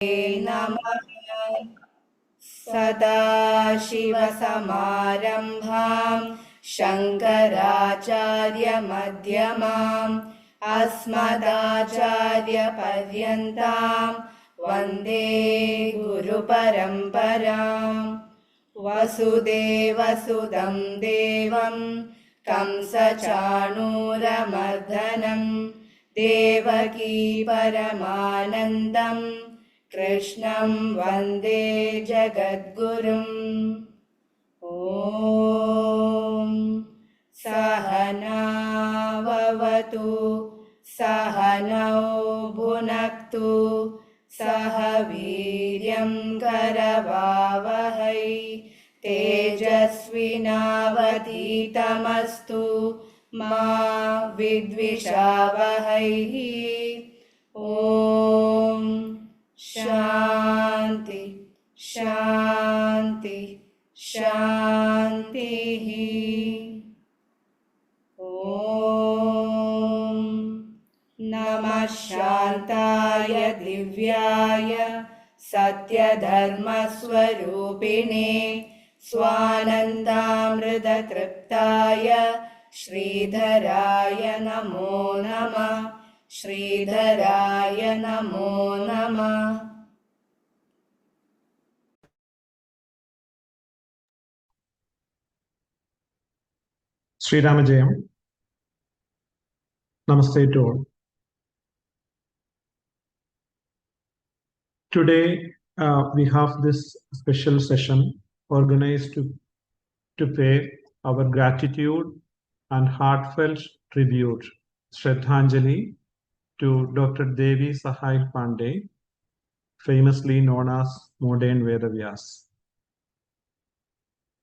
नमः। सदाशिवसमारम्भां शङ्कराचार्यमध्यमाम् अस्मदाचार्यपर्यन्तां वन्दे गुरुपरम्पराम्। वसुदेवसुतं देवं कंसचाणूरमर्दनं देवकी परमानन्दं कृष्णं वन्दे जगद्गुरुम्। ॐ सहनाववतु सहनौ भुनक्तु सह वीर्यं करवावहै तेजस्विनावधीतमस्तु मा विद्विषावहै। ॐ शान्ति शान्ति शान्तिः। ॐ नमः शान्ताय दिव्याय सत्यधर्मस्वरूपिणे स्वानन्दामृततृप्ताय श्रीधराय नमो नमः। श्रीधराय नमो नमः। Sri Ramajayam. Namaste to all. Today we have this special session organized to pay our gratitude and heartfelt tribute, Shraddhanjali, to Dr. Devi Sahai Pandey, famously known as Modern Vedavyas.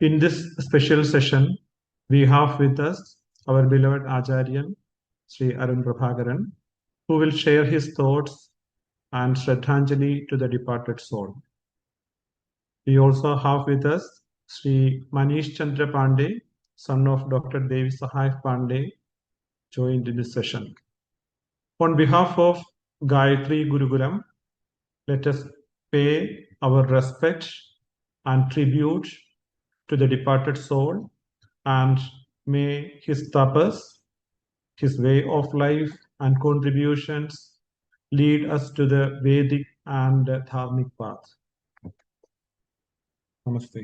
In this special session, we have with us our beloved Acharyan, Sri Arun Prabhakaran, who will share his thoughts and Shraddhanjali to the departed soul. We also have with us Sri Manish Chandra Pandey, son of Dr. Devi Sahai Pandey, joined in this session. On behalf of Gayatri Gurukulam, let us pay our respect and tribute to the departed soul, and may his tapas, his way of life and contributions lead us to the Vedic and Dharmic path. Namaste.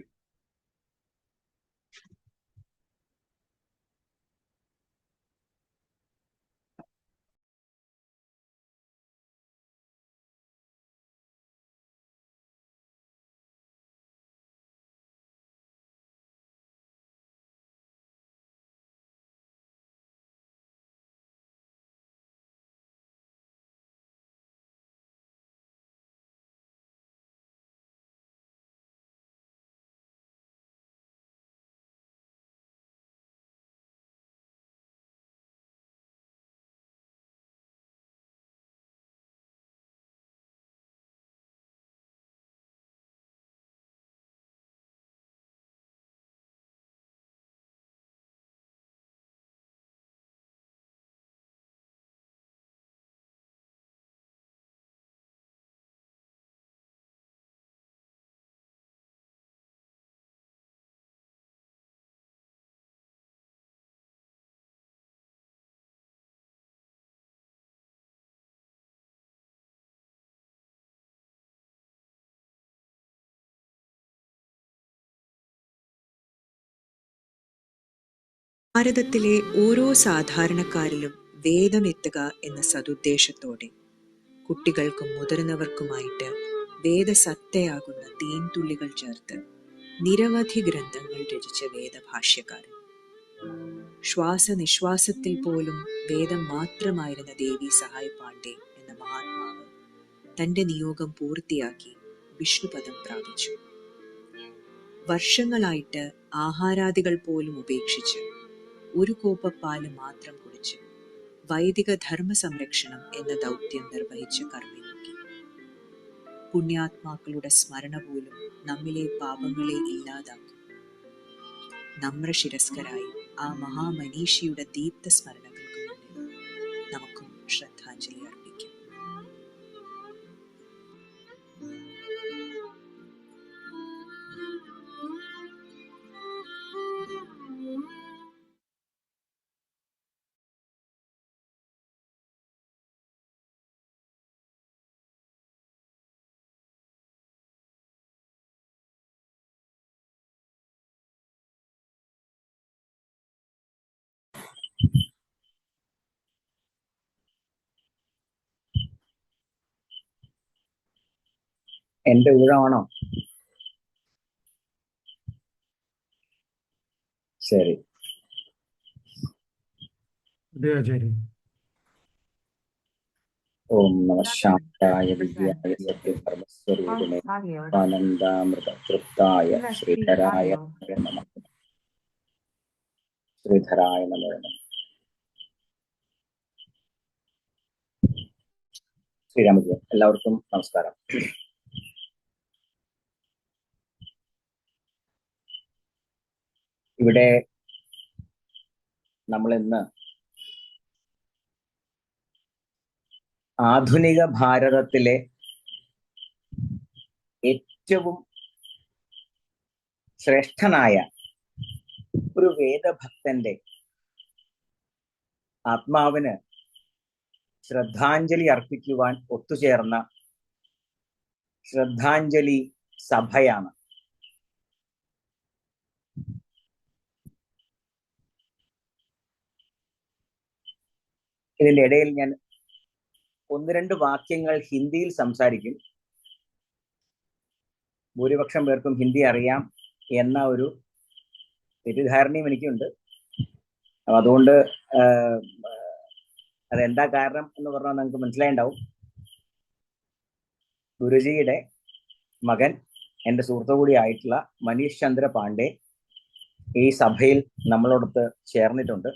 ഭാരതത്തിലെ ഓരോ സാധാരണക്കാരിലും വേദമെത്തുക എന്ന സതുദ്ദേശത്തോടെ കുട്ടികൾക്കും മുതിർന്നവർക്കുമായിട്ട് വേദസത്തയാകുന്ന തേൻതുള്ളികൾ ചേർത്ത് നിരവധി ഗ്രന്ഥങ്ങൾ രചിച്ച വേദഭാഷ്യകാരൻ. ശ്വാസനിശ്വാസത്തിൽ പോലും വേദം മാത്രമായിരുന്ന ദേവി സഹായ് പാണ്ഡെ എന്ന മഹാത്മാവ് തന്റെ നിയോഗം പൂർത്തിയാക്കി വിഷ്ണുപദം പ്രാപിച്ചു. വർഷങ്ങളായിട്ട് ആഹാരാദികൾ പോലും ഉപേക്ഷിച്ച് ഒരു കോപ്പ പാല് മാത്രം കുടിച്ച് വൈദിക ധർമ്മ സംരക്ഷണം എന്ന ദൗത്യം നിർവഹിച്ച കർമ്മയോഗി. പുണ്യാത്മാക്കളുടെ സ്മരണ പോലും നമ്മിലെ പാപങ്ങളെ ഇല്ലാതാക്കും. നമ്രശിരസ്കരായി ആ മഹാമനീഷിയുടെ ദീപ്ത സ്മരണകൾക്ക് മുന്നിൽ നമുക്കും ശ്രദ്ധാഞ്ജലി അർപ്പിക്കാം. എന്റെ ഊഴമാണോ? ശരി. ഓം നമഃ ശാന്തായ ദിവ്യായ സത്യധർമ്മസ്വരൂപിണേ ആനന്ദാമൃത തൃപ്തായ ശ്രീധരായ നമഃ. ശ്രീധരായ നമഃ. ശ്രീരാമജി, എല്ലാവർക്കും നമസ്കാരം. ഇവിടെ നമ്മൾ ഇന്ന് ആധുനിക ഭാരതത്തിലെ ഏറ്റവും ശ്രേഷ്ഠനായ ഒരു വേദഭക്തന്റെ ആത്മാവിന് ശ്രദ്ധാഞ്ജലി അർപ്പിക്കുവാൻ ഒത്തുചേർന്ന ശ്രദ്ധാഞ്ജലി സഭയാണ്. ഇതിന്റെ ഇടയിൽ ഞാൻ ഒന്ന് രണ്ട് വാക്യങ്ങൾ ഹിന്ദിയിൽ സംസാരിക്കും. ഭൂരിപക്ഷം പേർക്കും ഹിന്ദി അറിയാം എന്ന ഒരു തെറ്റിദ്ധാരണയും എനിക്കുണ്ട്. അതുകൊണ്ട് അതെന്താ കാരണം എന്ന് പറഞ്ഞാൽ നിങ്ങൾക്ക് മനസ്സിലായിണ്ടാവും. ഗുരുജിയുടെ മകൻ, എൻ്റെ സുഹൃത്തു കൂടി ആയിട്ടുള്ള മനീഷ് ചന്ദ്ര പാണ്ഡെ ഈ സഭയിൽ നമ്മളോടൊത്ത് ചേർന്നിട്ടുണ്ട്.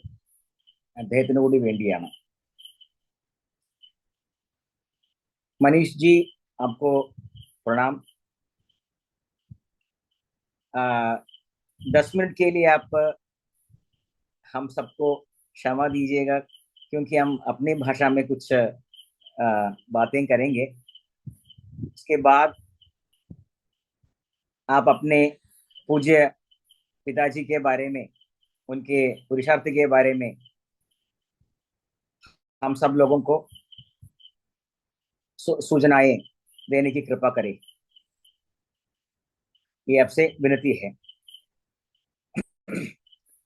അദ്ദേഹത്തിന് കൂടി വേണ്ടിയാണ്. मनीष जी, आपको प्रणाम। 10 मिनट के लिए आप हम सबको क्षमा दीजिएगा, क्योंकि हम अपनी भाषा में कुछ बातें करेंगे। उसके बाद आप अपने पूज्य पिताजी के बारे में, उनके पुरुषार्थ के बारे में हम सब लोगों को सूचनाएं देने की कृपा करें, ये आपसे विनती है।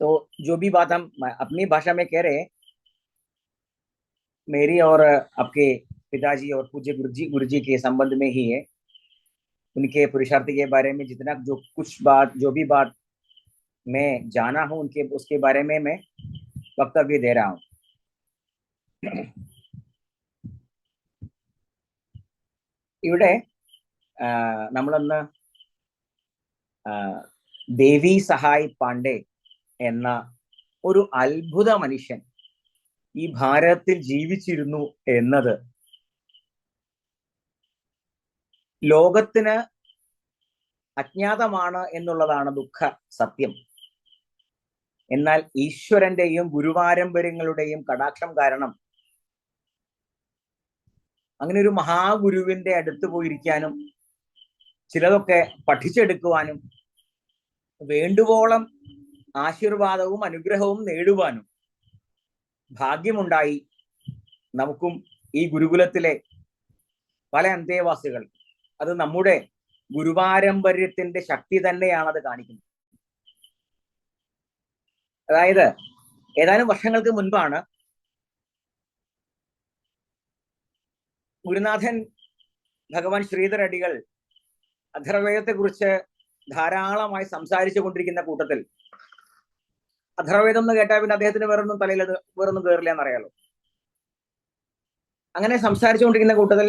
तो जो भी बात हम अपनी भाषा में कह रहे हैं, मेरी और आपके पिताजी और पूज्य गुरुजी के संबंध में ही है। उनके पुरुषार्थ के बारे में जितना जो भी बात मैं जाना हूं उनके उसके बारे में मैं वक्तव्य दे रहा हूं। ഇവിടെ നമ്മളൊന്ന് ദേവി സഹായ് പാണ്ഡെ എന്ന ഒരു അത്ഭുത മനുഷ്യൻ ഈ ഭാരതത്തിൽ ജീവിച്ചിരുന്നു എന്നത് ലോകത്തിന് അജ്ഞാതമാണ് എന്നുള്ളതാണ് ദുഃഖ സത്യം. എന്നാൽ ഈശ്വരന്റെയും ഗുരുപാരമ്പര്യങ്ങളുടെയും കടാക്ഷം കാരണം അങ്ങനെ ഒരു മഹാഗുരുവിന്റെ അടുത്ത് പോയിരിക്കാനും ചിലതൊക്കെ പഠിച്ചെടുക്കുവാനും വേണ്ടുവോളം ആശീർവാദവും അനുഗ്രഹവും നേടുവാനും ഭാഗ്യമുണ്ടായി നമുക്കും ഈ ഗുരുകുലത്തിലെ പല അന്തേവാസികൾ. അത് നമ്മുടെ ഗുരുപാരമ്പര്യത്തിന്റെ ശക്തി തന്നെയാണ് അത് കാണിക്കുന്നത്. അതായത് ഏതാനും വർഷങ്ങൾക്ക് മുൻപാണ് ഗുരുനാഥൻ ഭഗവാൻ ശ്രീധർ അടികൾ അഥർവവേദത്തെ കുറിച്ച് ധാരാളമായി സംസാരിച്ചു കൊണ്ടിരിക്കുന്ന കൂട്ടത്തിൽ, അഥർവവേദം എന്ന് കേട്ടാൽ പിന്നെ അദ്ദേഹത്തിന് വേറൊന്നും തലയിൽ വേറൊന്നും കയറില്ല എന്നറിയാലോ. അങ്ങനെ സംസാരിച്ചുകൊണ്ടിരിക്കുന്ന കൂട്ടത്തിൽ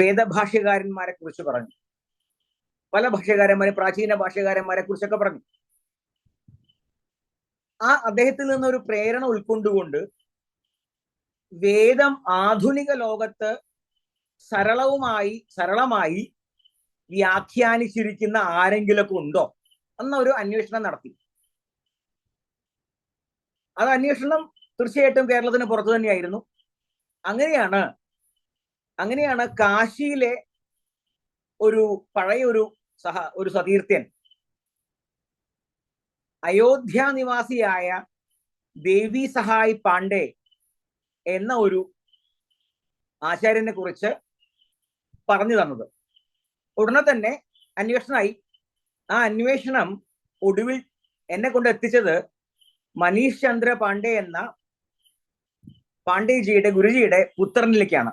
വേദഭാഷ്യകാരന്മാരെ കുറിച്ച് പറഞ്ഞു. പല ഭാഷ്യകാരന്മാരെ, പ്രാചീന ഭാഷ്യകാരന്മാരെ കുറിച്ചൊക്കെ പറഞ്ഞു. ആ അദ്ദേഹത്തിൽ നിന്നൊരു പ്രേരണ ഉൾക്കൊണ്ടുകൊണ്ട് വേദം ആധുനിക ലോകത്ത് സരളമായി വ്യാഖ്യാനിച്ചിരിക്കുന്ന ആരെങ്കിലൊക്കെ ഉണ്ടോ എന്നൊരു അന്വേഷണം നടത്തി. അത് അന്വേഷണം തീർച്ചയായിട്ടും കേരളത്തിന് പുറത്തു തന്നെയായിരുന്നു. അങ്ങനെയാണ് കാശിയിലെ ഒരു പഴയ ഒരു സതീർത്ഥ്യൻ, അയോധ്യ നിവാസിയായ ദേവി സഹായ് പാണ്ഡെ എന്ന ഒരു ആചാര്യനെ കുറിച്ച് പറഞ്ഞു തന്നത്. ഉടനെ തന്നെ അന്വേഷണമായി. ആ അന്വേഷണം ഒടുവിൽ എന്നെ കൊണ്ട് എത്തിച്ചത് മനീഷ് ചന്ദ്ര പാണ്ഡെ എന്ന പാണ്ഡേജിയുടെ ഗുരുജിയുടെ പുത്രനിലേക്കാണ്.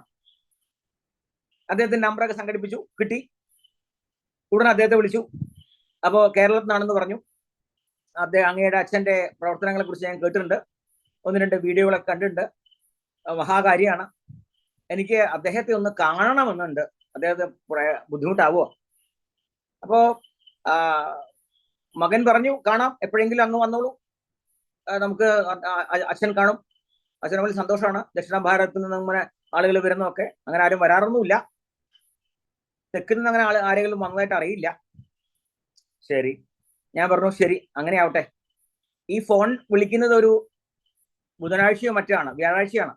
അദ്ദേഹത്തിന്റെ നമ്പറൊക്കെ സംഘടിപ്പിച്ചു, കിട്ടി. ഉടനെ അദ്ദേഹത്തെ വിളിച്ചു. അപ്പോൾ കേരളത്തിൽ നിന്നാണെന്ന് പറഞ്ഞു. അങ്ങയുടെ അച്ഛന്റെ പ്രവർത്തനങ്ങളെ കുറിച്ച് ഞാൻ കേട്ടിട്ടുണ്ട്, 1-2 വീഡിയോകളൊക്കെ കണ്ടിട്ടുണ്ട്, മഹാകാര്യാണ്, എനിക്ക് അദ്ദേഹത്തെ ഒന്ന് കാണണമെന്നുണ്ട്, അദ്ദേഹത്തെ ബുദ്ധിമുട്ടാവോ? അപ്പോ മകൻ പറഞ്ഞു, കാണാം, എപ്പോഴെങ്കിലും അങ്ങ് വന്നോളൂ, നമുക്ക് അച്ഛൻ കാണും. അച്ഛനെ വലിയ സന്തോഷമാണ്. ദക്ഷിണ ഭാരതത്തിൽ നിന്ന് അങ്ങനെ ആളുകൾ വരുന്നതൊക്കെ, അങ്ങനെ ആരും വരാറൊന്നുമില്ല, തെക്കിൽ നിന്ന് അങ്ങനെ ആരെങ്കിലും വന്നതായിട്ട് അറിയില്ല. ശരി, ഞാൻ പറഞ്ഞു ശരി, അങ്ങനെ ആവട്ടെ. ഈ ഫോൺ വിളിക്കുന്നത് ഒരു ബുധനാഴ്ചയോ മറ്റാണ്, വ്യാഴാഴ്ചയാണ്.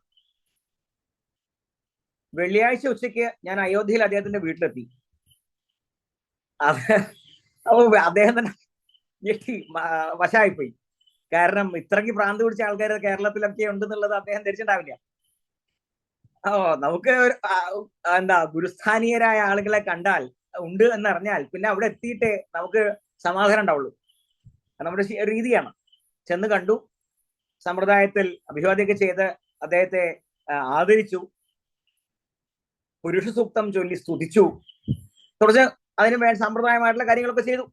വെള്ളിയാഴ്ച ഉച്ചയ്ക്ക് ഞാൻ അയോധ്യയിൽ അദ്ദേഹത്തിന്റെ വീട്ടിലെത്തി. അപ്പൊ അദ്ദേഹം തന്നെ ഞെട്ടി വശായിപ്പോയി. കാരണം ഇത്രയ്ക്ക് ഭ്രാന്ത് പിടിച്ച ആൾക്കാർ കേരളത്തിലൊക്കെ ഉണ്ടെന്നുള്ളത് അദ്ദേഹം ധരിച്ചിട്ടുണ്ടാവില്ല. നമുക്ക് എന്താ ഗുരുസ്ഥാനീയരായ ആളുകളെ കണ്ടാൽ ഉണ്ട് എന്നറിഞ്ഞാൽ പിന്നെ അവിടെ എത്തിയിട്ടേ നമുക്ക് സമാധാനം ഉണ്ടാവുള്ളൂ. നമ്മുടെ രീതിയാണ്. ചെന്ന് കണ്ടു, സമ്പ്രദായത്തിൽ അഭിവാദ്യമൊക്കെ ചെയ്ത് അദ്ദേഹത്തെ ആദരിച്ചു, പുരുഷ സൂക്തം ചൊല്ലി സ്തുതിച്ചു, കുറച്ച് അതിന് വേണ്ട സമ്പ്രദായമായിട്ടുള്ള കാര്യങ്ങളൊക്കെ ചെയ്തു.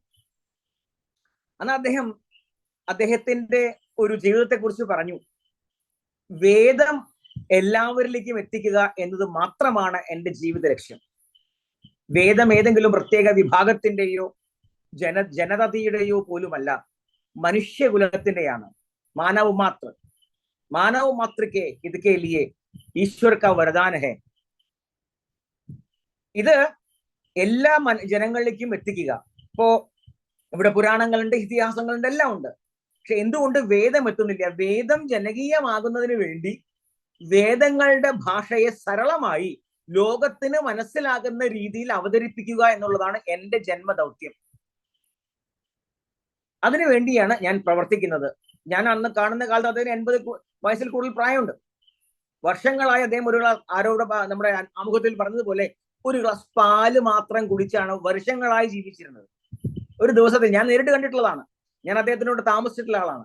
അന്ന് അദ്ദേഹത്തിന്റെ ഒരു ജീവിതത്തെ കുറിച്ച് പറഞ്ഞു, വേദം എല്ലാവരിലേക്കും എത്തിക്കുക എന്നത് മാത്രമാണ് എൻ്റെ ജീവിത ലക്ഷ്യം. വേദം ഏതെങ്കിലും പ്രത്യേക വിഭാഗത്തിന്റെയോ ജനതയുടെയോ പോലുമല്ല, മനുഷ്യകുലത്തിന്റെയാണ്. മാനവ മാത്രക്കെ ഇതൊക്കെ ലിയേ ഈശ്വർ കാ വരദാന ഹെ. ഇത് എല്ലാ ജനങ്ങളിലേക്കും എത്തിക്കുക. ഇപ്പോ ഇവിടെ പുരാണങ്ങളുണ്ട്, ഇതിഹാസങ്ങളുണ്ട്, എല്ലാം ഉണ്ട്. പക്ഷെ എന്തുകൊണ്ട് വേദം എത്തുന്നില്ല? വേദം ജനകീയമാകുന്നതിന് വേണ്ടി വേദങ്ങളുടെ ഭാഷയെ സരളമായി ലോകത്തിന് മനസ്സിലാകുന്ന രീതിയിൽ അവതരിപ്പിക്കുക എന്നുള്ളതാണ് എൻ്റെ ജന്മദൗത്യം. അതിനു വേണ്ടിയാണ് ഞാൻ പ്രവർത്തിക്കുന്നത്. ഞാൻ അന്ന് കാണുന്ന കാലത്ത് അദ്ദേഹത്തിന് 80 വയസ്സിൽ കൂടുതൽ പ്രായമുണ്ട്. വർഷങ്ങളായി അദ്ദേഹം ഒരു ഗ്ലാസ് നമ്മുടെ ആമുഖത്തിൽ പറഞ്ഞതുപോലെ ഒരു ഗ്ലാസ് പാല് മാത്രം കുടിച്ചാണ് വർഷങ്ങളായി ജീവിച്ചിരുന്നത്. ഒരു ദിവസത്തിൽ ഞാൻ നേരിട്ട് കണ്ടിട്ടുള്ളതാണ്, ഞാൻ അദ്ദേഹത്തിനോട് താമസിച്ചിട്ടുള്ള ആളാണ്.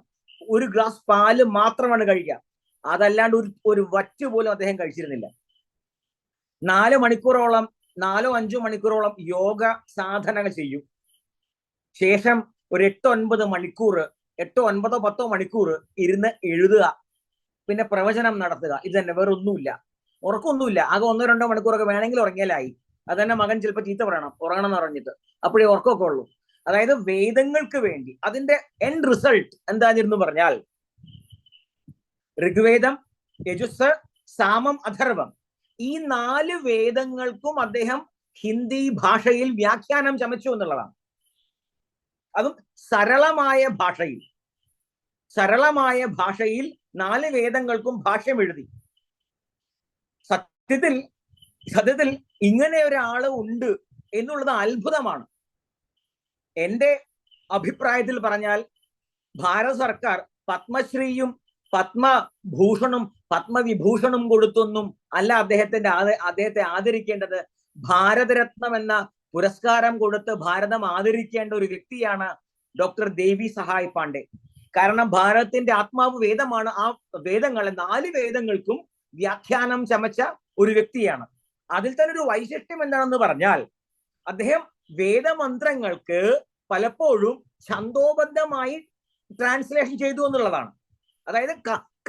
ഒരു ഗ്ലാസ് പാല് മാത്രമാണ് കഴിക്കുക, അതല്ലാണ്ട് ഒരു വറ്റ് പോലും അദ്ദേഹം കഴിച്ചിരുന്നില്ല. 4 മണിക്കൂറോളം 4-5 മണിക്കൂറോളം യോഗ സാധന ചെയ്യും. ശേഷം ഒരു 8-9 മണിക്കൂർ 8-9-10 മണിക്കൂർ ഇരുന്ന് എഴുതുക, പിന്നെ പ്രവചനം നടത്തുക. ഇത് തന്നെ, വേറെ ഒന്നുമില്ല, ഉറക്കമൊന്നുമില്ല. ആകെ 1-2 മണിക്കൂറൊക്കെ വേണമെങ്കിൽ ഉറങ്ങിയാലായി. അത് തന്നെ മകൻ ചിലപ്പോൾ ചീത്ത പറയണം, ഉറങ്ങണം എന്ന് പറഞ്ഞിട്ട്, അപ്പോഴേ ഉറക്കമൊക്കെ ഉള്ളൂ. അതായത് വേദങ്ങൾക്ക് വേണ്ടി അതിന്റെ എൻഡ് റിസൾട്ട് എന്തായിരുന്നു പറഞ്ഞാൽ, ഋഗ്വേദം, യജുസ്, സാമം, അഥർവം, ഈ 4 വേദങ്ങൾക്കും അദ്ദേഹം ഹിന്ദി ഭാഷയിൽ വ്യാഖ്യാനം ചമച്ചു എന്നുള്ളതാണ്. അതും സരളമായ ഭാഷയിൽ 4 വേദങ്ങൾക്കും ഭാഷ്യം എഴുതി. സത്യത്തിൽ ഇങ്ങനെ ഒരാള് ഉണ്ട് എന്നുള്ളത് അത്ഭുതമാണ്. എൻ്റെ അഭിപ്രായത്തിൽ പറഞ്ഞാൽ ഭാരത സർക്കാർ പത്മശ്രീയും പത്മഭൂഷണും പത്മവിഭൂഷണും കൊടുത്തൊന്നും അല്ല അദ്ദേഹത്തെ ആദരിക്കേണ്ടത്. ഭാരതരത്നം എന്ന പുരസ്കാരം കൊടുത്ത് ഭാരതം ആദരിക്കേണ്ട ഒരു വ്യക്തിയാണ് ഡോക്ടർ ദേവി സഹായ് പാണ്ഡെ. കാരണം ഭാരതത്തിന്റെ ആത്മാവ് വേദമാണ്. ആ വേദങ്ങളെ 4 വേദങ്ങൾക്കും വ്യാഖ്യാനം ചമച്ച ഒരു വ്യക്തിയാണ്. അതിൽ തന്നെ ഒരു വൈശിഷ്ട്യം എന്താണെന്ന് പറഞ്ഞാൽ, അദ്ദേഹം വേദമന്ത്രങ്ങൾക്ക് പലപ്പോഴും ഛന്ദോബദ്ധമായി ട്രാൻസ്ലേഷൻ ചെയ്തു എന്നുള്ളതാണ്. അതായത്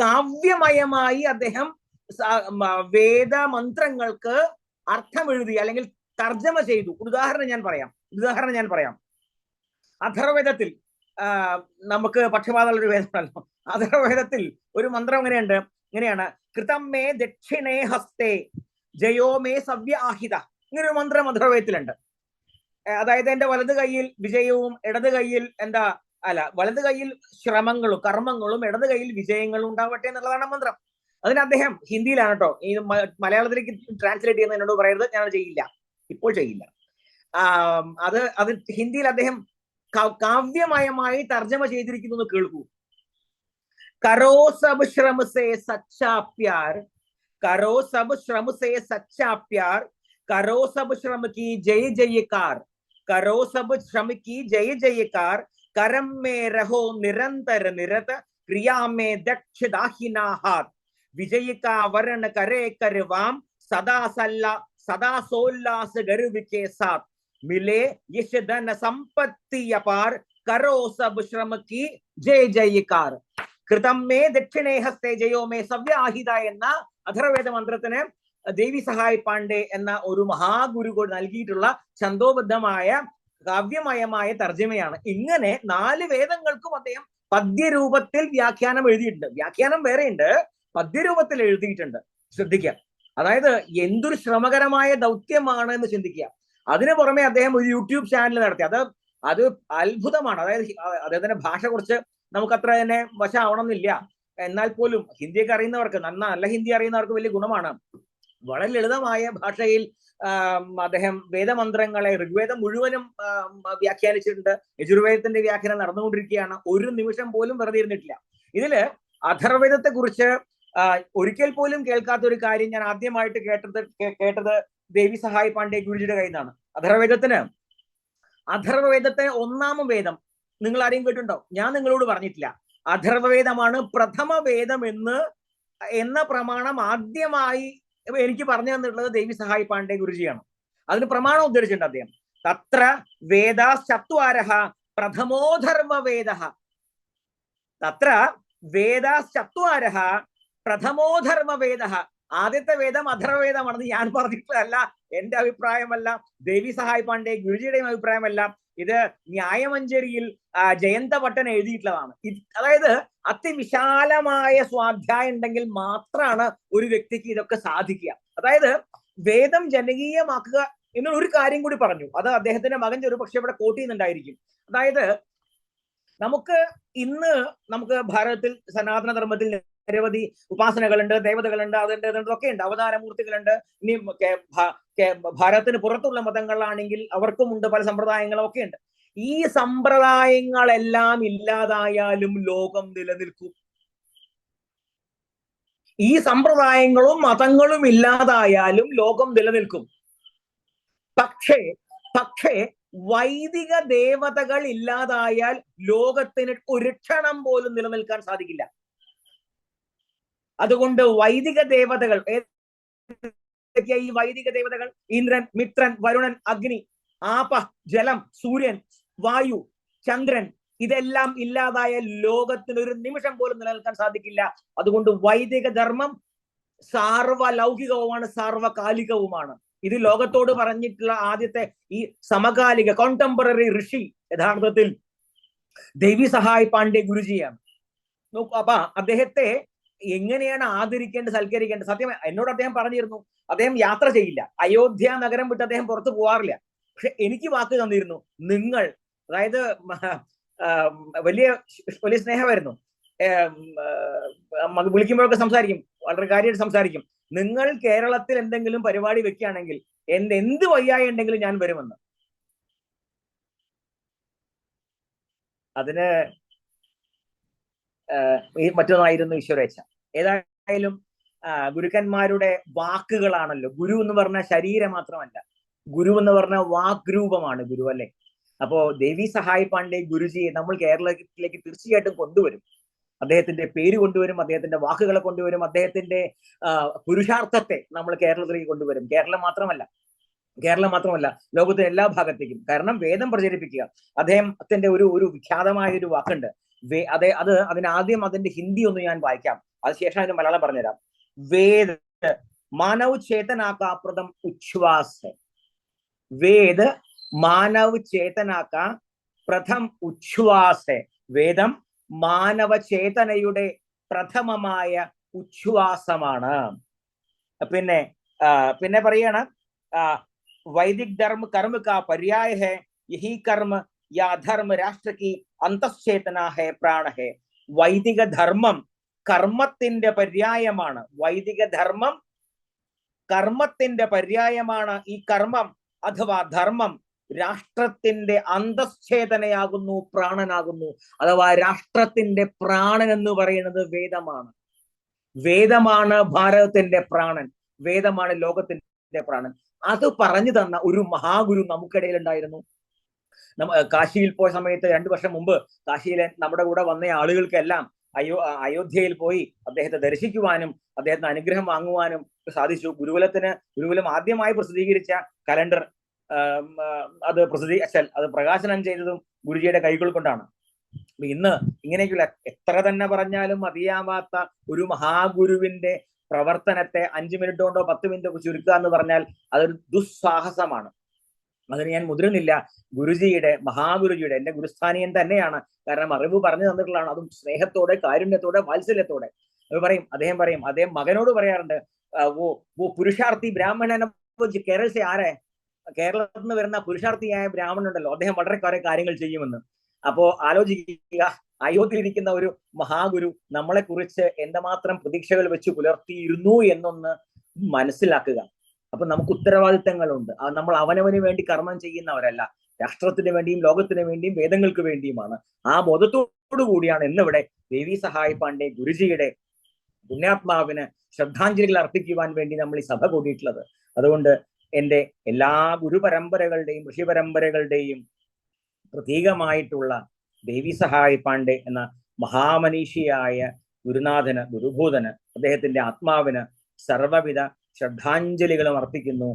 കാവ്യമയമായി അദ്ദേഹം വേദമന്ത്രങ്ങൾക്ക് അർത്ഥം എഴുതി അല്ലെങ്കിൽ തർജ്ജമ ചെയ്തു. ഉദാഹരണം ഞാൻ പറയാം. അഥർവവേദത്തിൽ നമുക്ക് പക്ഷപാതമുള്ള ഒരു വേദമാണല്ലോ. അഥർവവേദത്തിൽ ഒരു മന്ത്രം ഇങ്ങനെയാണ്, കൃതം മേ ദക്ഷിണേ ഹസ്തേ ജയോ മേ സവ്യ ആഹിത. ഇങ്ങനൊരു മന്ത്രം അഥർവവേദത്തിലുണ്ട്. അതായത് എന്റെ വലത് കൈയിൽ വിജയവും ഇടത് കൈയിൽ വലത് കൈയിൽ ശ്രമങ്ങളും കർമ്മങ്ങളും ഇടത് കൈയിൽ വിജയങ്ങളും ഉണ്ടാവട്ടെ എന്നുള്ളതാണ് മന്ത്രം. അതിന് അദ്ദേഹം ഹിന്ദിയിലാണ് കേട്ടോ, ഈ മലയാളത്തിലേക്ക് ട്രാൻസ്ലേറ്റ് ചെയ്യുന്ന എന്നോട് പറയരുത്, ഞാൻ ഇപ്പോൾ ചെയ്യില്ല. അത് ഹിന്ദിയിൽ അദ്ദേഹം കാവ്യമയമായി തർജ്ജമ ചെയ്തിരിക്കുന്നു. കേൾക്കൂ. കരോ സബ് ശ്രമ സേ സച്ചാ പ്യാർ, കരോ സബ് ശ്രമ സേ സച്ചാ പ്യാർ, കരോ സബ് ശ്രമ കി ജയ ജയकार, करो सब श्रम की जय जयकार, करम में रहो निरंतर निरत, क्रिया में दक्ष दाहिना हाथ, विजय का वर्ण करे करवाम, सदा सोल्लास गर्व के साथ, मिले यश धन संपत्ति अपार करो सब श्रम की जय जयकार कृतम मे दक्षिणे हस्ते जयो मे सव्याഹിത എന്ന അഥർവവേദ മന്ത്രത്തിന് ദേവി സഹായ് പാണ്ഡെ എന്ന ഒരു മഹാഗുരു നൽകിയിട്ടുള്ള ഛന്ദോബദ്ധമായ കാവ്യമയമായ തർജ്ജമയാണ്. ഇങ്ങനെ 4 വേദങ്ങൾക്കും അദ്ദേഹം പദ്യരൂപത്തിൽ വ്യാഖ്യാനം എഴുതിയിട്ടുണ്ട്. വ്യാഖ്യാനം വേറെയുണ്ട്, പദ്യരൂപത്തിൽ എഴുതിയിട്ടുണ്ട്. ശ്രദ്ധിക്കുക, അതായത് എന്തൊരു ശ്രമകരമായ ദൗത്യമാണ് എന്ന് ചിന്തിക്കുക. അതിനു പുറമെ അദ്ദേഹം ഒരു യൂട്യൂബ് ചാനൽ നടത്തി. അത് അത്ഭുതമാണ്. അതായത് അദ്ദേഹത്തിന്റെ ഭാഷ കുറച്ച് നമുക്കത്ര തന്നെ വശമാവണമെന്നില്ല, എന്നാൽ പോലും ഹിന്ദിയൊക്കെ അറിയുന്നവർക്ക്, നല്ല ഹിന്ദി അറിയുന്നവർക്ക് വലിയ ഗുണമാണ്. വളരെ ലളിതമായ ഭാഷയിൽ അദ്ദേഹം വേദമന്ത്രങ്ങളെ, ഋഗ്വേദം മുഴുവനും വ്യാഖ്യാനിച്ചിട്ടുണ്ട്. യജുർവേദത്തിന്റെ വ്യാഖ്യാനം നടന്നുകൊണ്ടിരിക്കുകയാണ്. ഒരു നിമിഷം പോലും വെറുതെ ഇരുന്നിട്ടില്ല. ഇതില് അഥർവവേദത്തെ കുറിച്ച് ഒരിക്കൽ പോലും കേൾക്കാത്ത ഒരു കാര്യം ഞാൻ ആദ്യമായിട്ട് കേട്ടത് ദേവി സഹായ് പാണ്ഡെ ഗുരുജിയുടെ കയ്യിൽ നിന്നാണ്. അഥർവവേദത്തെ 1ാം വേദം നിങ്ങൾ ആരെയും കേട്ടിട്ടുണ്ടോ? ഞാൻ നിങ്ങളോട് പറഞ്ഞിട്ടില്ല. അഥർവവേദമാണ് പ്രഥമ വേദം എന്ന പ്രമാണം ആദ്യമായി എനിക്ക് പറഞ്ഞു തന്നിട്ടുള്ളത് ദേവി സഹായ് പാണ്ഡെ ഗുരുജിയാണ്. അതിന് പ്രമാണം ഉദ്ധരിച്ചിട്ടുണ്ട് അദ്ദേഹം. തത്ര വേദാശ്ചത്വാരഃ പ്രഥമോധർവവേദഃ. തത്ര വേദാശ്ചത്വാരഃ പ്രഥമോധർവവേദഃ. ആദ്യത്തെ വേദം അഥർവവേദമാണെന്ന് ഞാൻ പറഞ്ഞിട്ടല്ല, എന്റെ അഭിപ്രായമല്ല, ദേവി സഹായ് പാണ്ഡെ ഗുരുജിയുടെയും അഭിപ്രായമല്ല. ഇത് ന്യായമഞ്ജരിയിൽ ജയന്ത ഭട്ടൻ എഴുതിയിട്ടുള്ളതാണ്. അതായത് അതിവിശാലമായ സ്വാധ്യായം ഉണ്ടെങ്കിൽ മാത്രമാണ് ഒരു വ്യക്തിക്ക് ഇതൊക്കെ സാധിക്കുക. അതായത് വേദം ജനകീയമാക്കുക എന്നുള്ള ഒരു കാര്യം കൂടി പറഞ്ഞു. അത് അദ്ദേഹത്തിന്റെ മകൻ ഒരു പക്ഷെ ഇവിടെ കോട്ട് ചെയ്യുന്നുണ്ടായിരിക്കും. അതായത് നമുക്ക് ഭാരതത്തിൽ സനാതന ധർമ്മത്തിൽ നിരവധി ഉപാസനകളുണ്ട്, ദേവതകളുണ്ട്, അതൊക്കെ ഉണ്ട്, അവതാരമൂർത്തികളുണ്ട്. ഇനി ഭാരതത്തിന് പുറത്തുള്ള മതങ്ങളാണെങ്കിൽ അവർക്കും ഉണ്ട്, പല സമ്പ്രദായങ്ങളും ഒക്കെ ഉണ്ട്. ഈ സമ്പ്രദായങ്ങളെല്ലാം ഇല്ലാതായാലും ലോകം നിലനിൽക്കും. ഈ സമ്പ്രദായങ്ങളും മതങ്ങളും ഇല്ലാതായാലും ലോകം നിലനിൽക്കും. പക്ഷേ വൈദിക ദേവതകൾ ഇല്ലാതായാൽ ലോകത്തിന് ഒരു ക്ഷണം പോലും നിലനിൽക്കാൻ സാധിക്കില്ല. അതുകൊണ്ട് വൈദിക ദേവതകൾ, ഈ വൈദിക ദേവതകൾ ഇന്ദ്രൻ, മിത്രൻ, വരുണൻ, അഗ്നി, ആപ, ജലം, സൂര്യൻ, വായു, ചന്ദ്രൻ, ഇതെല്ലാം ഇല്ലാതായ ലോകത്തിന് ഒരു നിമിഷം പോലും നിലനിൽക്കാൻ സാധിക്കില്ല. അതുകൊണ്ട് വൈദിക ധർമ്മം സാർവലൗകികവുമാണ്, സാർവകാലികവുമാണ്. ഇത് ലോകത്തോട് പറഞ്ഞിട്ടുള്ള ആദ്യത്തെ ഈ സമകാലിക കോണ്ടംപററി ഋഷി യഥാർത്ഥത്തിൽ ദേവി സഹായ് പാണ്ഡെ ഗുരുജിയാണ്. അപ്പൊ അദ്ദേഹത്തെ എങ്ങനെയാണ് ആദരിക്കേണ്ടത്, സൽക്കരിക്കേണ്ടത്? സത്യം എന്നോട് അദ്ദേഹം പറഞ്ഞിരുന്നു, അദ്ദേഹം യാത്ര ചെയ്യില്ല, അയോധ്യ നഗരം വിട്ട് അദ്ദേഹം പുറത്തു പോകാറില്ല. പക്ഷെ എനിക്ക് വാക്ക് തന്നിരുന്നു, നിങ്ങൾ, അതായത് വലിയ സ്നേഹമായിരുന്നു, വിളിക്കുമ്പോഴൊക്കെ സംസാരിക്കും, വളരെ കാര്യമായിട്ട് സംസാരിക്കും. നിങ്ങൾ കേരളത്തിൽ എന്തെങ്കിലും പരിപാടി വെക്കുകയാണെങ്കിൽ എന്ത് വയ്യായി ഉണ്ടെങ്കിലും ഞാൻ വരുമെന്ന്. അതിന് മറ്റൊന്നായിരുന്നു ഈശ്വരേച്ഛ. ഏതായാലും ഗുരുക്കന്മാരുടെ വാക്കുകളാണല്ലോ. ഗുരു എന്ന് പറഞ്ഞ ശരീരം മാത്രമല്ല, ഗുരു എന്ന് പറഞ്ഞ വാഗ്രൂപമാണ് ഗുരു, അല്ലെ? അപ്പോ ദേവി സഹായ് പാണ്ഡെ ഗുരുജിയെ നമ്മൾ കേരളത്തിലേക്ക് തീർച്ചയായിട്ടും കൊണ്ടുവരും. അദ്ദേഹത്തിന്റെ പേര് കൊണ്ടുവരും, അദ്ദേഹത്തിന്റെ വാക്കുകളെ കൊണ്ടുവരും, അദ്ദേഹത്തിന്റെ പുരുഷാർത്ഥത്തെ നമ്മൾ കേരളത്തിലേക്ക് കൊണ്ടുവരും. കേരളം മാത്രമല്ല ലോകത്തിന്റെ എല്ലാ ഭാഗത്തേക്കും. കാരണം വേദം പ്രചരിപ്പിക്കുക. അദ്ദേഹത്തിന്റെ ഒരു വിഖ്യാതമായ ഒരു വാക്കുണ്ട്. അതിനാദ്യം അതിന്റെ ഹിന്ദി ഒന്ന് ഞാൻ വായിക്കാം, അതിനുശേഷം അതിന് മലയാളം പറഞ്ഞുതരാം. വേദ മാനവ് ചേതനാക്കാ പ്രഥം ഉച്ഛ്വാസ്. വേദ മാനവ് ചേതനാക്കാ പ്രഥം ഉച്ഛ്വാസ്. വേദം മാനവ ചേതനയുടെ പ്രഥമമായ ഉച്ഛ്വാസമാണ്. പിന്നെ പറയാണ്, വൈദിക് ധർമ്മ കർമ്മ കാ പര്യായ ഹൈ, യഹി കർമ്മ യാ ധർമ്മ രാഷ്ട്ര കി അന്തശ്ചേതന ഹൈ, പ്രാണ ഹൈ. വൈദിക ധർമ്മം കർമ്മത്തിന്റെ പര്യായമാണ്. വൈദിക ധർമ്മം കർമ്മത്തിന്റെ പര്യായമാണ്. ഈ കർമ്മം അഥവാ ധർമ്മം രാഷ്ട്രത്തിന്റെ അന്തശ്ചേതനയാകുന്നു, പ്രാണനാകുന്നു. അഥവാ രാഷ്ട്രത്തിന്റെ പ്രാണൻ എന്ന് പറയുന്നത് വേദമാണ്. വേദമാണ് ഭാരതത്തിന്റെ പ്രാണൻ, വേദമാണ് ലോകത്തിന്റെ പ്രാണൻ. അത് പറഞ്ഞു തന്ന ഒരു മഹാഗുരു നമുക്കിടയിൽ ഉണ്ടായിരുന്നു. കാശിയിൽ പോയ സമയത്ത് 2 വർഷം മുമ്പ് കാശിയിലെ നമ്മുടെ കൂടെ വന്ന ആളുകൾക്കെല്ലാം അയോധ്യയിൽ പോയി അദ്ദേഹത്തെ ദർശിക്കുവാനും അദ്ദേഹത്തിന് അനുഗ്രഹം വാങ്ങുവാനും സാധിച്ചു. ഗുരുകുലം ആദ്യമായി പ്രസിദ്ധീകരിച്ച കലണ്ടർ അത് അത് പ്രകാശനം ചെയ്തതും ഗുരുജിയുടെ കൈകൾ കൊണ്ടാണ്. ഇന്ന് ഇങ്ങനെയൊക്കെയുള്ള എത്ര തന്നെ പറഞ്ഞാലും മതിയാവാത്ത ഒരു മഹാഗുരുവിന്റെ പ്രവർത്തനത്തെ 5 മിനിറ്റ് കൊണ്ടോ 10 മിനിറ്റ് ഒക്കെ ചുരുക്കുക എന്ന് പറഞ്ഞാൽ അതൊരു ദുസ്സാഹസമാണ്. അതിന് ഞാൻ മുതിരുന്നില്ല. ഗുരുജിയുടെ, മഹാഗുരുജിയുടെ, എന്റെ ഗുരുസ്ഥാനീയൻ തന്നെയാണ്. കാരണം അറിവ് പറഞ്ഞു തന്നിട്ടുള്ളതാണ്. അതും സ്നേഹത്തോടെ, കാരുണ്യത്തോടെ, വാത്സല്യത്തോടെ. അദ്ദേഹം പറയും, അദ്ദേഹം മകനോട് പറയാറുണ്ട്, वो പുരുഷാർത്ഥി ബ്രാഹ്മണനെ കേരള സെ ആരെ, കേരളത്തിൽ നിന്ന് വരുന്ന പുരുഷാർത്ഥിയായ ബ്രാഹ്മണുണ്ടല്ലോ, അദ്ദേഹം വളരെ കുറെ കാര്യങ്ങൾ ചെയ്യുമെന്ന്. അപ്പോ ആലോചിക്കുക, അയോധ്യയിലിരിക്കുന്ന ഒരു മഹാഗുരു നമ്മളെ കുറിച്ച് എന്തുമാത്രം പ്രതീക്ഷകൾ വെച്ച് പുലർത്തിയിരുന്നു എന്നൊന്ന് മനസ്സിലാക്കുക. അപ്പൊ നമുക്ക് ഉത്തരവാദിത്തങ്ങളുണ്ട്. നമ്മൾ അവനവന് വേണ്ടി കർമ്മം ചെയ്യുന്നവരല്ല, രാഷ്ട്രത്തിന് വേണ്ടിയും ലോകത്തിന് വേണ്ടിയും വേദങ്ങൾക്ക് വേണ്ടിയുമാണ്. ആ ബോധത്തോടു കൂടിയാണ് ഇന്നിവിടെ ദേവി സഹായ് പാണ്ഡെ ഗുരുജിയുടെ പുണ്യാത്മാവിന് ശ്രദ്ധാഞ്ജലികൾ അർപ്പിക്കുവാൻ വേണ്ടി നമ്മൾ ഈ സഭ കൂടിയിട്ടുള്ളത്. അതുകൊണ്ട് എൻ്റെ എല്ലാ ഗുരുപരമ്പരകളുടെയും ഋഷിപരമ്പരകളുടെയും പ്രതീകമായിട്ടുള്ള ദേവി സഹായ് പാണ്ഡെ എന്ന മഹാമനീഷിയായ ഗുരുനാഥന്, ഗുരുഭൂതന്, അദ്ദേഹത്തിന്റെ ആത്മാവിന് സർവവിധ ശ്രദ്ധാഞ്ജലികളും അർപ്പിക്കുന്നു.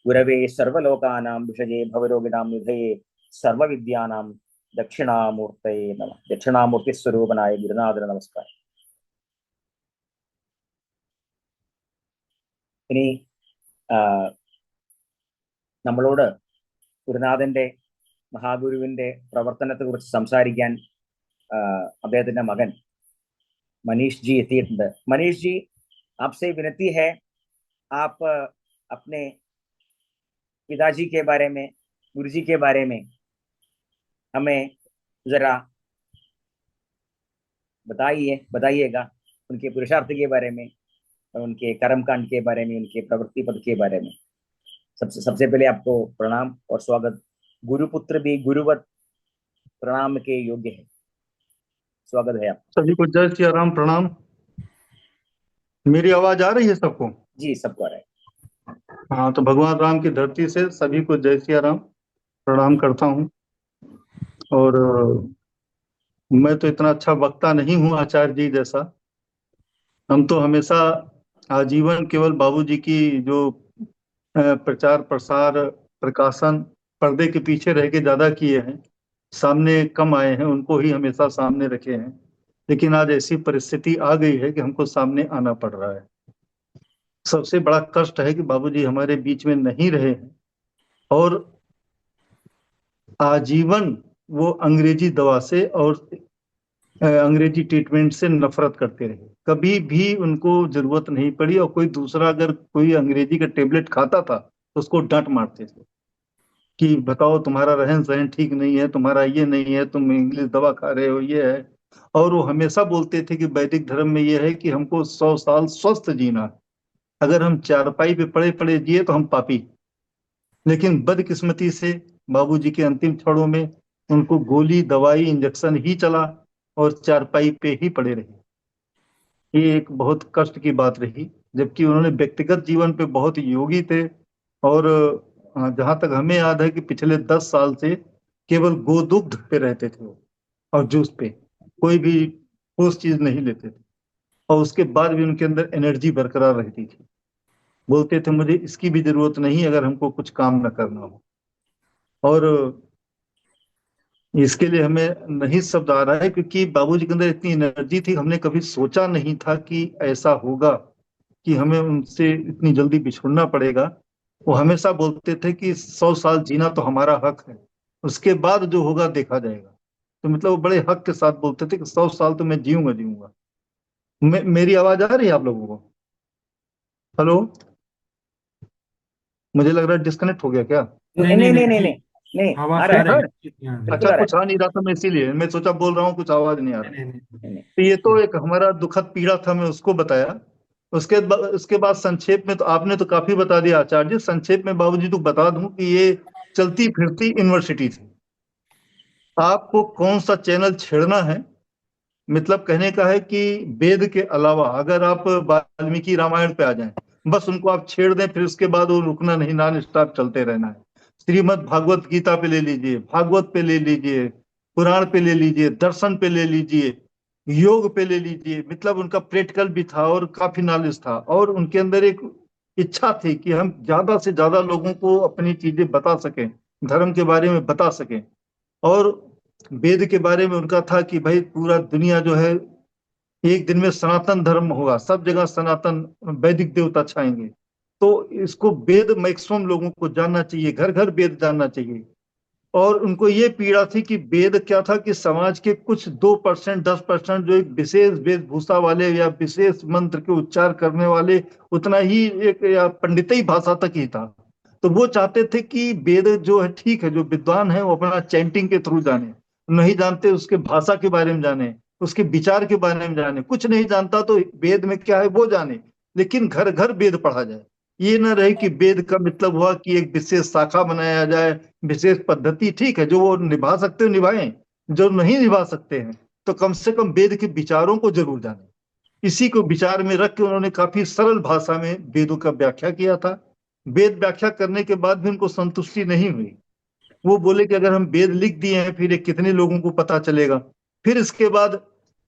ഗുരവേ സർവലോകാനാം വിഷയേ ഭവരോഗിണാം നിധയേ സർവവിദ്യാനാം ദക്ഷിണാമൂർത്തയേ നമഃ. ദക്ഷിണാമൂർത്തി സ്വരൂപനായ ഗുരുനാഥന് നമസ്കാരം. ഇനി നമ്മളോട് ഗുരുനാഥന്റെ, മഹാഗുരുവിന്റെ പ്രവർത്തനത്തെ കുറിച്ച് സംസാരിക്കാൻ അദ്ദേഹത്തിന്റെ മകൻ മനീഷ് ജി എത്തിയിട്ടുണ്ട്. മനീഷ് ജി, आपसे विनती है, आप अपने पिताजी के बारे में, गुरुजी के बारे में हमें जरा बताइएगा, उनके पुरुषार्थ के बारे में, उनके कर्मकांड के बारे में, उनके प्रवृत्ति पद के बारे में। सबसे पहले आपको प्रणाम और स्वागत। गुरुपुत्र भी गुरुवत प्रणाम के योग्य है। स्वागत है आप सभी को। जय श्री राम, प्रणाम। मेरी आवाज आ रही है सबको? जी, सबको आ रहा है। हाँ, तो भगवान राम की धरती से सभी को जय श्री राम, प्रणाम करता हूँ। और मैं तो इतना अच्छा वक्ता नहीं हूँ आचार्य जी जैसा। हम तो हमेशा आजीवन केवल बाबूजी की जो प्रचार प्रसार प्रकाशन पर्दे के पीछे रह के ज्यादा किए हैं, सामने कम आए हैं, उनको ही हमेशा सामने रखे हैं। लेकिन आज ऐसी परिस्थिति आ गई है कि हमको सामने आना पड़ रहा है। सबसे बड़ा कष्ट है कि बाबूजी हमारे बीच में नहीं रहे हैं और आजीवन वो अंग्रेजी दवा से और अंग्रेजी ट्रीटमेंट से नफरत करते रहे। कभी भी उनको जरूरत नहीं पड़ी, और कोई दूसरा अगर कोई अंग्रेजी का टेबलेट खाता था तो उसको डांट मारते थे कि बताओ तुम्हारा रहन सहन ठीक नहीं है, तुम्हारा ये नहीं है, तुम इंग्लिश दवा खा रहे हो, ये है। और वो हमेशा बोलते थे कि वैदिक धर्म में ये है कि हमको 100 साल स्वस्थ जीना, अगर हम चारपाई पे पड़े पड़े जिए तो हम पापी। लेकिन बदकिस्मती से बाबूजी के अंतिम क्षणों में उनको गोली, दवाई, इंजेक्शन ही चला और चारपाई पे ही पड़े रहे। ये एक बहुत कष्ट की बात रही, जबकि उन्होंने व्यक्तिगत जीवन पे बहुत योगी थे। और जहां तक हमें याद है कि पिछले 10 साल से केवल गोदुग्ध पे रहते थे वो, और जूस पे, कोई भी ठोस चीज नहीं लेते थे। और उसके बाद भी उनके अंदर एनर्जी बरकरार रहती थी। बोलते थे मुझे इसकी भी जरूरत नहीं अगर हमको कुछ काम न करना हो। और इसके लिए हमें नहीं शब्द आ रहा है, क्योंकि बाबूजी के अंदर इतनी एनर्जी थी, हमने कभी सोचा नहीं था कि ऐसा होगा, कि हमें उनसे इतनी जल्दी बिछुड़ना पड़ेगा। वो हमेशा बोलते थे कि 100 साल जीना तो हमारा हक है, उसके बाद जो होगा देखा जाएगा। तो मतलब वो बड़े हक के साथ बोलते थे कि 100 साल तो मैं जीऊंगा। मेरी आवाज आ रही है आप लोगों को? हेलो, मुझे लग रहा है डिस्कनेक्ट हो गया क्या? नहीं, आ रहा है। अच्छा, कुछ आ नहीं रहा था, मैं इसीलिए मैं सोचा बोल रहा हूँ, कुछ आवाज नहीं आ रही। तो ये तो एक हमारा दुखद पीड़ा था, मैं उसको बताया। उसके बाद संक्षेप में तो आपने तो काफी बता दिया आचार्य जी। संक्षेप में बाबूजी तो बता दूं कि ये चलती फिरती यूनिवर्सिटी थी। आपको कौन सा चैनल छेड़ना है, मतलब कहने का है कि वेद के अलावा अगर आप वाल्मीकि रामायण पे आ जाएं, बस उनको आप छेड़ दें, फिर उसके बाद वो रुकना नहीं, नॉन स्टॉप चलते रहना है। श्रीमद् भागवत गीता पे ले लीजिए, भागवत पे ले लीजिए, पुराण पे ले लीजिए, दर्शन पे ले लीजिए, योग पे ले लीजिए। मतलब उनका प्रैक्टिकल भी था और काफी नॉलेज था, और उनके अंदर इच्छा थी कि हम ज्यादा से ज्यादा लोगों को अपनी चीजें बता सकें, धर्म के बारे में बता सकें। और वेद के बारे में उनका था कि भाई पूरा दुनिया जो है एक दिन में सनातन धर्म होगा, सब जगह सनातन वैदिक देवता छाएंगे। तो इसको वेद मैक्सिमम लोगों को जानना चाहिए, घर घर वेद जानना चाहिए। और उनको ये पीड़ा थी कि वेद क्या था कि समाज के कुछ 2% 10% जो एक विशेष वेशभूषा वाले या विशेष मंत्र के उच्चार करने वाले, उतना ही एक या पंडितई भाषा तक ही था। तो वो चाहते थे कि वेद जो है ठीक है, जो विद्वान है वो अपना चैंटिंग के थ्रू जाने, नहीं जानते उसके भाषा के बारे में जाने, उसके विचार के बारे में जाने, कुछ नहीं जानता तो वेद में क्या है वो जाने, लेकिन घर घर वेद पढ़ा जाए। ये ना रहे कि वेद का मतलब हुआ कि एक विशेष शाखा बनाया जाए, विशेष पद्धति, ठीक है जो वो निभा सकते हो निभाएं, जो नहीं निभा सकते हैं तो कम से कम वेद के विचारों को जरूर जानें। इसी को विचार में रख के उन्होंने काफी सरल भाषा में वेदों का व्याख्या किया था। वेद व्याख्या करने के बाद भी उनको संतुष्टि नहीं हुई। वो बोले कि अगर हम वेद लिख दिए हैं फिर ये कितने लोगों को पता चलेगा, फिर इसके बाद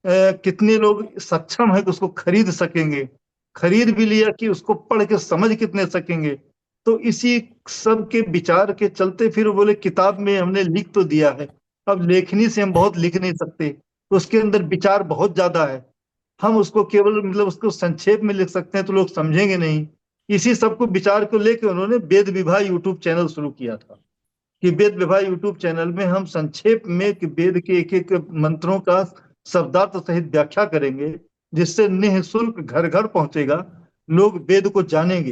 कितने लोग सक्षम है कि उसको खरीद सकेंगे, खरीद भी लिया कि उसको पढ़ के समझ कितने सकेंगे। तो इसी सब के विचार के चलते फिर वो बोले किताब में हमने लिख तो दिया है, अब लेखनी से हम बहुत लिख नहीं सकते, उसके अंदर विचार बहुत ज्यादा है, हम उसको केवल मतलब उसको संक्षेप में लिख सकते हैं तो लोग समझेंगे नहीं। इसी सब को विचार को लेकर उन्होंने वेद विभा यूट्यूब चैनल शुरू किया था कि वेद विभा यूट्यूब चैनल में हम संक्षेप में कि वेद के एक एक मंत्रों का शब्दार्थ सहित व्याख्या करेंगे, जिससे निःशुल्क घर घर पहुंचेगा, लोग वेद को जानेंगे।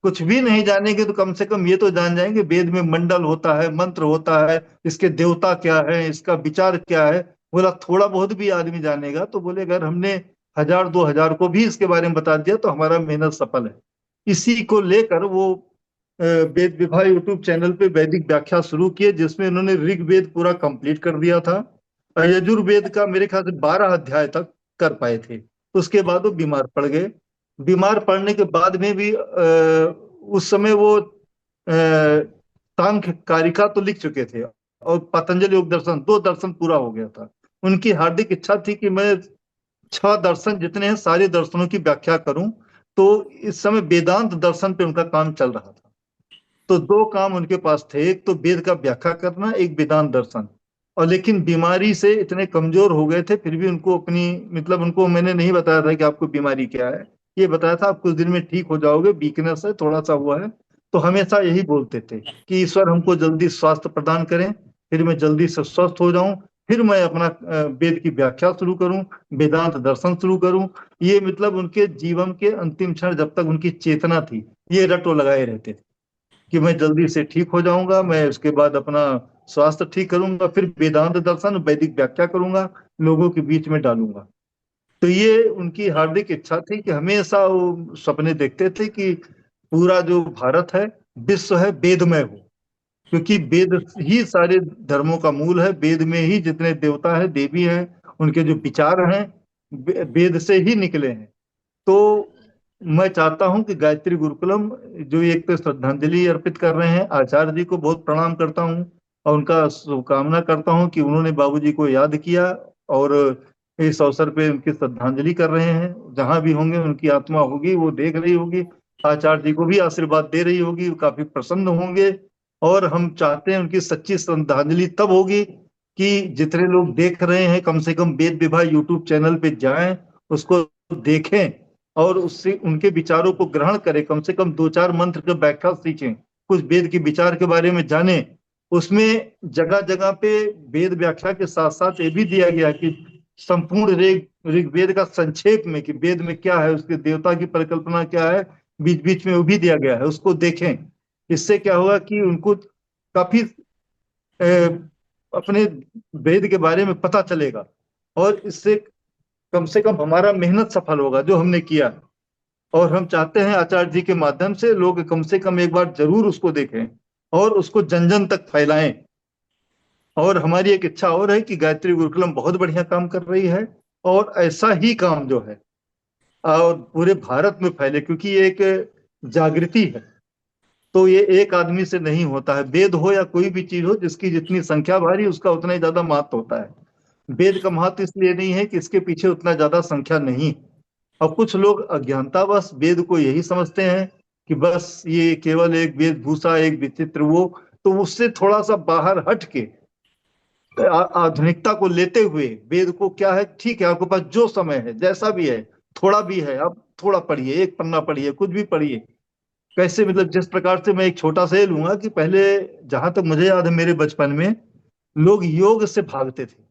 कुछ भी नहीं जानेंगे तो कम से कम ये तो जान जाएंगे वेद में मंडल होता है, मंत्र होता है, इसके देवता क्या है, इसका विचार क्या है। बोला थोड़ा बहुत भी आदमी जानेगा तो बोले अगर हमने 1000 2000 को भी इसके बारे में बता दिया तो हमारा मेहनत सफल है। इसी को लेकर वो वेद विभा यूट्यूब चैनल पे वैदिक व्याख्या शुरू किए, जिसमें उन्होंने ऋग्वेद पूरा कंप्लीट कर दिया था। और यजुर्वेद का मेरे ख्याल से 12 अध्याय तक कर पाए थे। उसके बाद वो बीमार पड़ गए। बीमार पड़ने के बाद में भी उस समय वो सांख्य कारिका तो लिख चुके थे और पतंजलि योग दर्शन, 2 दर्शन पूरा हो गया था। उनकी हार्दिक इच्छा थी कि मैं 6 दर्शन जितने हैं सारे दर्शनों की व्याख्या करूं। तो इस समय वेदांत दर्शन पे उनका काम चल रहा था। तो 2 काम उनके पास थे, एक तो वेद का व्याख्या करना, एक वेदांत दर्शन। और लेकिन बीमारी से इतने कमजोर हो गए थे फिर भी उनको अपनी मतलब उनको मैंने नहीं बताया था कि आपको बीमारी क्या है, ये बताया था आप कुछ दिन में ठीक हो जाओगे, वीकनेस है थोड़ा सा हुआ है। तो हमेशा यही बोलते थे कि ईश्वर हमको जल्दी स्वास्थ्य प्रदान करें, फिर मैं जल्दी से स्वस्थ हो जाऊं, फिर मैं अपना वेद की व्याख्या शुरू करूं, वेदांत दर्शन शुरू करूं। ये मतलब उनके जीवन के अंतिम क्षण जब तक उनकी चेतना थी ये रटो लगाए रहते थे कि मैं जल्दी से ठीक हो जाऊंगा, मैं उसके बाद अपना स्वास्थ्य ठीक करूंगा, फिर वेदांत दर्शन वैदिक व्याख्या करूंगा, लोगों के बीच में डालूंगा। तो ये उनकी हार्दिक इच्छा थी कि हमेशा वो सपने देखते थे कि पूरा जो भारत है विश्व है वेदमय हो, क्योंकि वेद ही सारे धर्मों का मूल है, वेद में ही जितने देवता है देवी हैं उनके जो विचार हैं वेद से ही निकले हैं। तो मैं चाहता हूं कि गायत्री गुरुकुलम जो एक तो श्रद्धांजलि अर्पित कर रहे हैं, आचार्य जी को बहुत प्रणाम करता हूं और उनका शुभकामना करता हूं कि उन्होंने बाबूजी को याद किया और इस अवसर पे उनकी श्रद्धांजलि कर रहे हैं। जहां भी होंगे उनकी आत्मा होगी वो देख रही होगी, आचार्य जी को भी आशीर्वाद दे रही होगी, वो काफी प्रसन्न होंगे। और हम चाहते हैं उनकी सच्ची श्रद्धांजलि तब होगी कि जितने लोग देख रहे हैं कम से कम वेद विभा यूट्यूब चैनल पे जाएं, उसको देखें और उससे उनके विचारों को ग्रहण करें, कम से कम 2 4 मंत्र की व्याख्या सीखें, कुछ वेद के विचार के बारे में जानें। उसमें जगह जगह पे वेद व्याख्या के साथ साथ ये भी दिया गया कि संपूर्ण ऋग्वेद का संक्षेप में कि वेद में क्या है, उसके देवता की परिकल्पना क्या है, बीच बीच में वो भी दिया गया है, उसको देखें। इससे क्या होगा कि उनको काफी अपने वेद के बारे में पता चलेगा और इससे कम से कम हमारा मेहनत सफल होगा जो हमने किया। और हम चाहते हैं आचार्य जी के माध्यम से लोग कम से कम एक बार जरूर उसको देखें और उसको जन जन तक फैलाएं। और हमारी एक इच्छा और है कि गायत्री गुरुकुलम बहुत बढ़िया काम कर रही है और ऐसा ही काम जो है और पूरे भारत में फैले, क्योंकि ये एक जागृति है। तो ये एक आदमी से नहीं होता है, वेद हो या कोई भी चीज हो जिसकी जितनी संख्या भारी उसका उतना ही ज्यादा महत्व होता है। वेद का महत्व इसलिए नहीं है कि इसके पीछे उतना ज्यादा संख्या नहीं। और कुछ लोग अज्ञानतावश वेद को यही समझते हैं कि बस ये केवल एक वेशभूषा, एक विचित्र वो, तो उससे थोड़ा सा बाहर हट के आधुनिकता को लेते हुए वेद को क्या है, ठीक है आपके पास जो समय है जैसा भी है, थोड़ा भी है, आप थोड़ा पढ़िए, एक पन्ना पढ़िए, कुछ भी पढ़िए। कैसे मतलब जिस प्रकार से, मैं एक छोटा सा ये लूंगा कि पहले, जहां तक मुझे याद है मेरे बचपन में, लोग योग से भागते थे।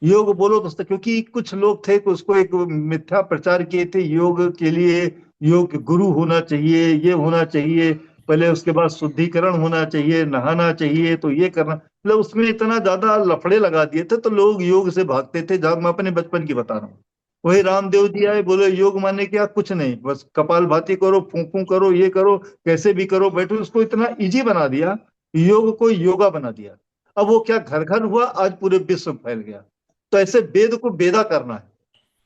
योग बोलो दोस्तों, क्योंकि कुछ लोग थे कि उसको एक मिथ्या प्रचार किए थे योग के लिए, योग गुरु होना चाहिए, ये होना चाहिए, पहले उसके बाद शुद्धिकरण होना चाहिए, नहाना चाहिए, तो ये करना, मतलब उसमें इतना ज्यादा लफड़े लगा दिए थे, तो लोग योग से भागते थे। जब मैं अपने बचपन की बता रहा हूँ, वही रामदेव जी आए, बोले योग माने क्या, कुछ नहीं, बस कपालभाति करो, फूं फूं करो, ये करो, कैसे भी करो, बैठो, उसको इतना इजी बना दिया, योग को योगा बना दिया। अब वो क्या घर घर हुआ, आज पूरे विश्व में फैल गया। तो ऐसे वेद को बेदा करना है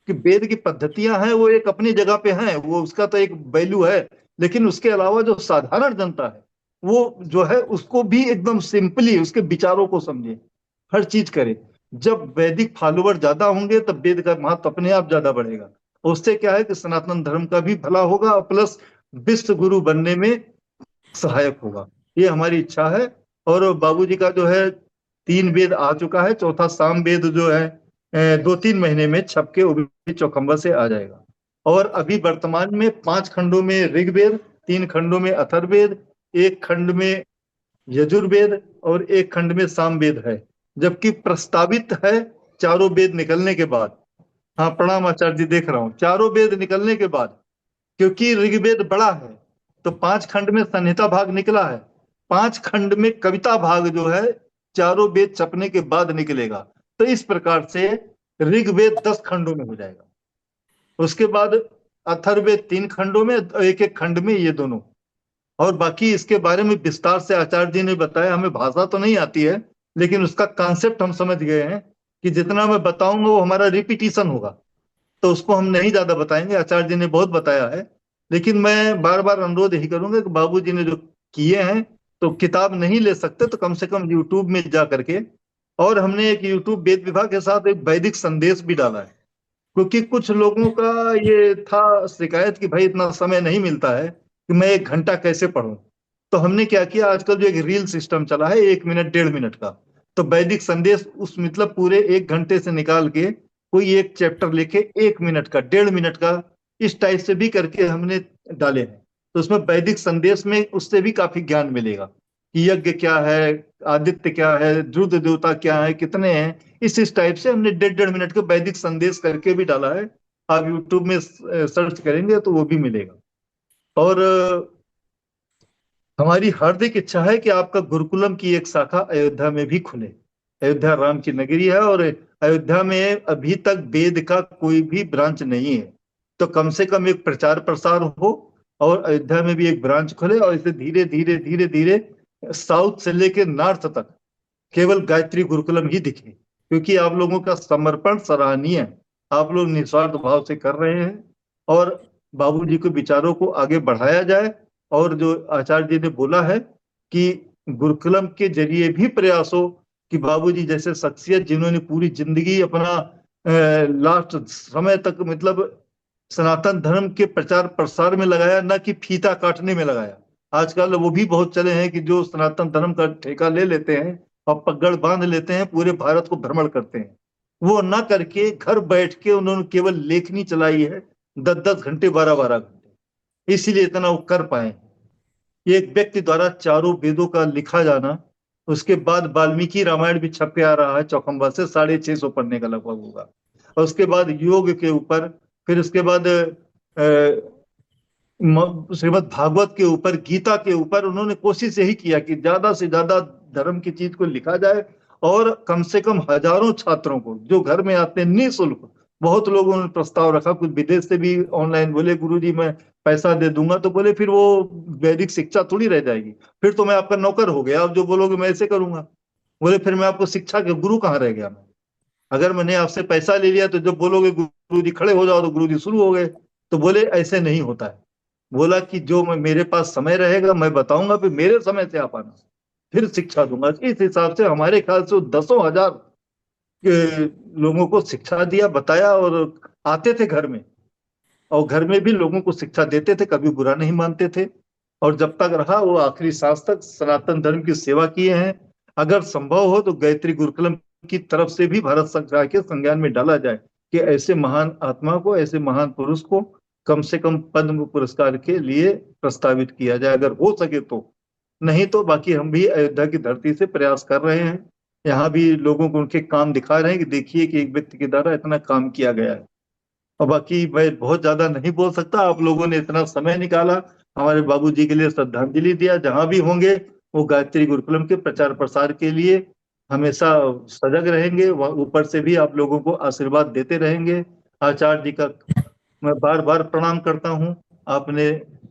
कि वेद की पद्धतियां हैं वो एक अपनी जगह पे हैं, वो उसका तो एक वैल्यू है, लेकिन उसके अलावा जो साधारण जनता है वो जो है उसको भी एकदम सिंपली उसके विचारों को समझे, हर चीज करे। जब वैदिक फॉलोवर ज्यादा होंगे तब वेद का महत्व अपने आप ज्यादा बढ़ेगा। उससे क्या है कि सनातन धर्म का भी भला होगा और प्लस विश्व गुरु बनने में सहायक होगा। ये हमारी इच्छा है। और बाबूजी का जो है 3 वेद आ चुका है, चौथा साम वेद जो है 2-3 महीने में छप के उभी चौखंबा से आ जाएगा। और अभी वर्तमान में 5 खंडों में ऋग्वेद, 3 खंडों में अथर्ववेद, एक खंड में यजुर्वेद और एक खंड में सामवेद है। जबकि प्रस्तावित है चारों वेद निकलने के बाद, हाँ प्रणाम आचार्य जी, देख रहा हूँ, चारों वेद निकलने के बाद, क्योंकि ऋग्वेद बड़ा है तो 5 खंड में संहिता भाग निकला है, 5 खंड में कविता भाग जो है चारों वेद छपने के बाद निकलेगा। तो इस प्रकार से ऋग्वेद 10 खंडों में हो जाएगा। उसके बाद अथर्ववेद 3 खंडों में, एक एक खंड में ये दोनों। और बाकी इसके बारे में विस्तार से आचार्य जी ने बताया, हमें भाषा तो नहीं आती है लेकिन उसका कॉन्सेप्ट हम समझ गए हैं कि जितना मैं बताऊंगा वो हमारा रिपीटिशन होगा, तो उसको हम नहीं ज्यादा बताएंगे, आचार्य जी ने बहुत बताया है। लेकिन मैं बार बार अनुरोध यही करूंगा कि बाबूजी ने जो किए हैं, तो किताब नहीं ले सकते तो कम से कम यूट्यूब में जा करके, और हमने एक यूट्यूब वेद विभाग के साथ एक वैदिक संदेश भी डाला है, क्योंकि कुछ लोगों का ये था शिकायत कि भाई इतना समय नहीं मिलता है कि मैं 1 घंटा कैसे पढूं। तो हमने क्या किया, आजकल जो एक रील सिस्टम चला है 1 मिनट 1.5 मिनट का, तो वैदिक संदेश उस मतलब पूरे 1 घंटे से निकाल के कोई एक चैप्टर लेके 1 मिनट का 1.5 मिनट का इस टाइप से भी करके हमने डाले हैं। तो उसमें वैदिक संदेश में उससे भी काफी ज्ञान मिलेगा कि यज्ञ क्या है, आदित्य क्या है, रुद्र देवता क्या है, कितने हैं, इस टाइप से हमने 1.5 1.5 मिनट के वैदिक संदेश करके भी डाला है। आप यूट्यूब में सर्च करेंगे तो वो भी मिलेगा। और हमारी हार्दिक इच्छा है कि आपका गुरुकुलम की एक शाखा अयोध्या में भी खुले। अयोध्या राम की नगरी है और अयोध्या में अभी तक वेद का कोई भी ब्रांच नहीं है, तो कम से कम एक प्रचार प्रसार हो और अयोध्या में भी एक ब्रांच खुले, और इसे धीरे धीरे धीरे धीरे साउथ से लेके नॉर्थ तक केवल गायत्री गुरुकुलम ही दिखे, क्योंकि आप लोगों का समर्पण सराहनीय है, आप लोग निस्वार्थ भाव से कर रहे हैं। और बाबूजी के विचारों को आगे बढ़ाया जाए। और जो आचार्य जी ने बोला है कि गुरुकुलम के जरिए भी प्रयास हो कि बाबूजी जैसे शख्सियत जिन्होंने पूरी जिंदगी अपना लास्ट समय तक मतलब सनातन धर्म के प्रचार प्रसार में लगाया, ना कि फीता काटने में लगाया। आजकल वो भी बहुत चले हैं कि जो सनातन धर्म का ठेका ले लेते हैं और पगड़ बांध लेते हैं, पूरे भारत को भ्रमण करते हैं। वो ना करके घर बैठ के उन्होंने केवल लेखनी चलाई है, 10-10 घंटे 12-12 घंटे, इसीलिए इतना वो कर पाए। एक व्यक्ति द्वारा चारों वेदों का लिखा जाना, उसके बाद वाल्मीकि रामायण भी छप के आ रहा है चौखंबा से, 650 पढ़ने का लगभग होगा। और उसके बाद योग के ऊपर, फिर उसके बाद श्रीमद् भागवत के ऊपर, गीता के ऊपर उन्होंने कोशिश यही किया कि ज्यादा से ज्यादा धर्म की चीज को लिखा जाए। और कम से कम हजारों छात्रों को जो घर में आते हैं निःशुल्क, बहुत लोगों ने प्रस्ताव रखा, कुछ विदेश से भी ऑनलाइन बोले गुरुजी मैं पैसा दे दूंगा, तो बोले फिर वो वैदिक शिक्षा थोड़ी रह जाएगी, फिर तो मैं आपका नौकर हो गया, आप जो बोलोगे मैं ऐसे करूंगा। बोले फिर मैं आपको शिक्षा के गुरु कहाँ रह गया मैं, अगर मैंने आपसे पैसा ले लिया तो जब बोलोगे गुरुजी खड़े हो जाओ तो गुरुजी शुरू हो गए। तो बोले ऐसे नहीं होता है, बोला कि जो मैं मेरे पास समय रहेगा मैं बताऊंगा, फिर मेरे समय से आप आना, फिर शिक्षा दूंगा। इस हिसाब से हमारे ख्याल से वो 10,000 लोगों को शिक्षा दिया, बताया, और आते थे घर में, और घर में भी लोगों को शिक्षा देते थे, कभी बुरा नहीं मानते थे। और जब तक रहा वो आखिरी सांस तक सनातन धर्म की सेवा किए हैं। अगर संभव हो तो गायत्री गुरुकुलम की तरफ से भी भारत सरकार के संज्ञान में डाला जाए कि ऐसे महान आत्मा को, ऐसे महान पुरुष को कम से कम पद्म पुरस्कार के लिए प्रस्तावित किया जाए, अगर हो सके तो। नहीं तो बाकी हम भी अयोध्या की धरती से प्रयास कर रहे हैं, यहाँ भी लोगों को उनके काम दिखा रहे हैं कि देखिए कि एक व्यक्ति के द्वारा इतना काम किया गया है। और बाकी मैं बहुत ज्यादा नहीं बोल सकता, आप लोगों ने इतना समय निकाला, हमारे बाबूजी के लिए श्रद्धांजलि दिया। जहां भी होंगे वो गायत्री गुरुकुलम के प्रचार प्रसार के लिए हमेशा सजग रहेंगे, ऊपर से भी आप लोगों को आशीर्वाद देते रहेंगे। आचार्य जी का मैं बार बार प्रणाम करता हूँ, आपने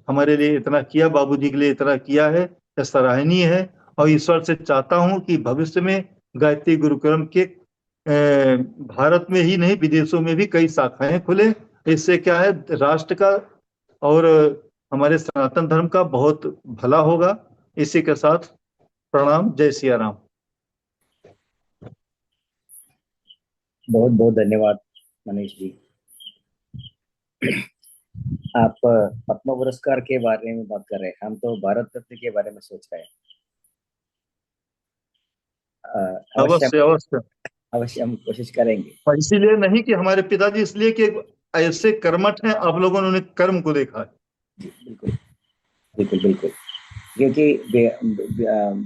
हमारे लिए इतना किया, बाबूजी के लिए इतना किया है, यह सराहनीय है। और ईश्वर से चाहता हूँ कि भविष्य में गायत्री गुरुकुलम के भारत में ही नहीं विदेशों में भी कई शाखाएं खुले। इससे क्या है, राष्ट्र का और हमारे सनातन धर्म का बहुत भला होगा। इसी के साथ प्रणाम, जय सिया राम। बहुत बहुत धन्यवाद मनीष जी। आप पद्म पुरस्कार के बारे में बात कर रहे हैं, हम तो भारत रत्न के बारे में सोच रहे हैं। अवश्य अवश्य अवश्य हम कोशिश करेंगे। और इसीलिए नहीं कि हमारे पिताजी, इसलिए कि ऐसे कर्मठ हैं, आप लोगों ने उन्हें कर्म को देखा है। बिल्कुल बिल्कुल बिल्कुल, क्योंकि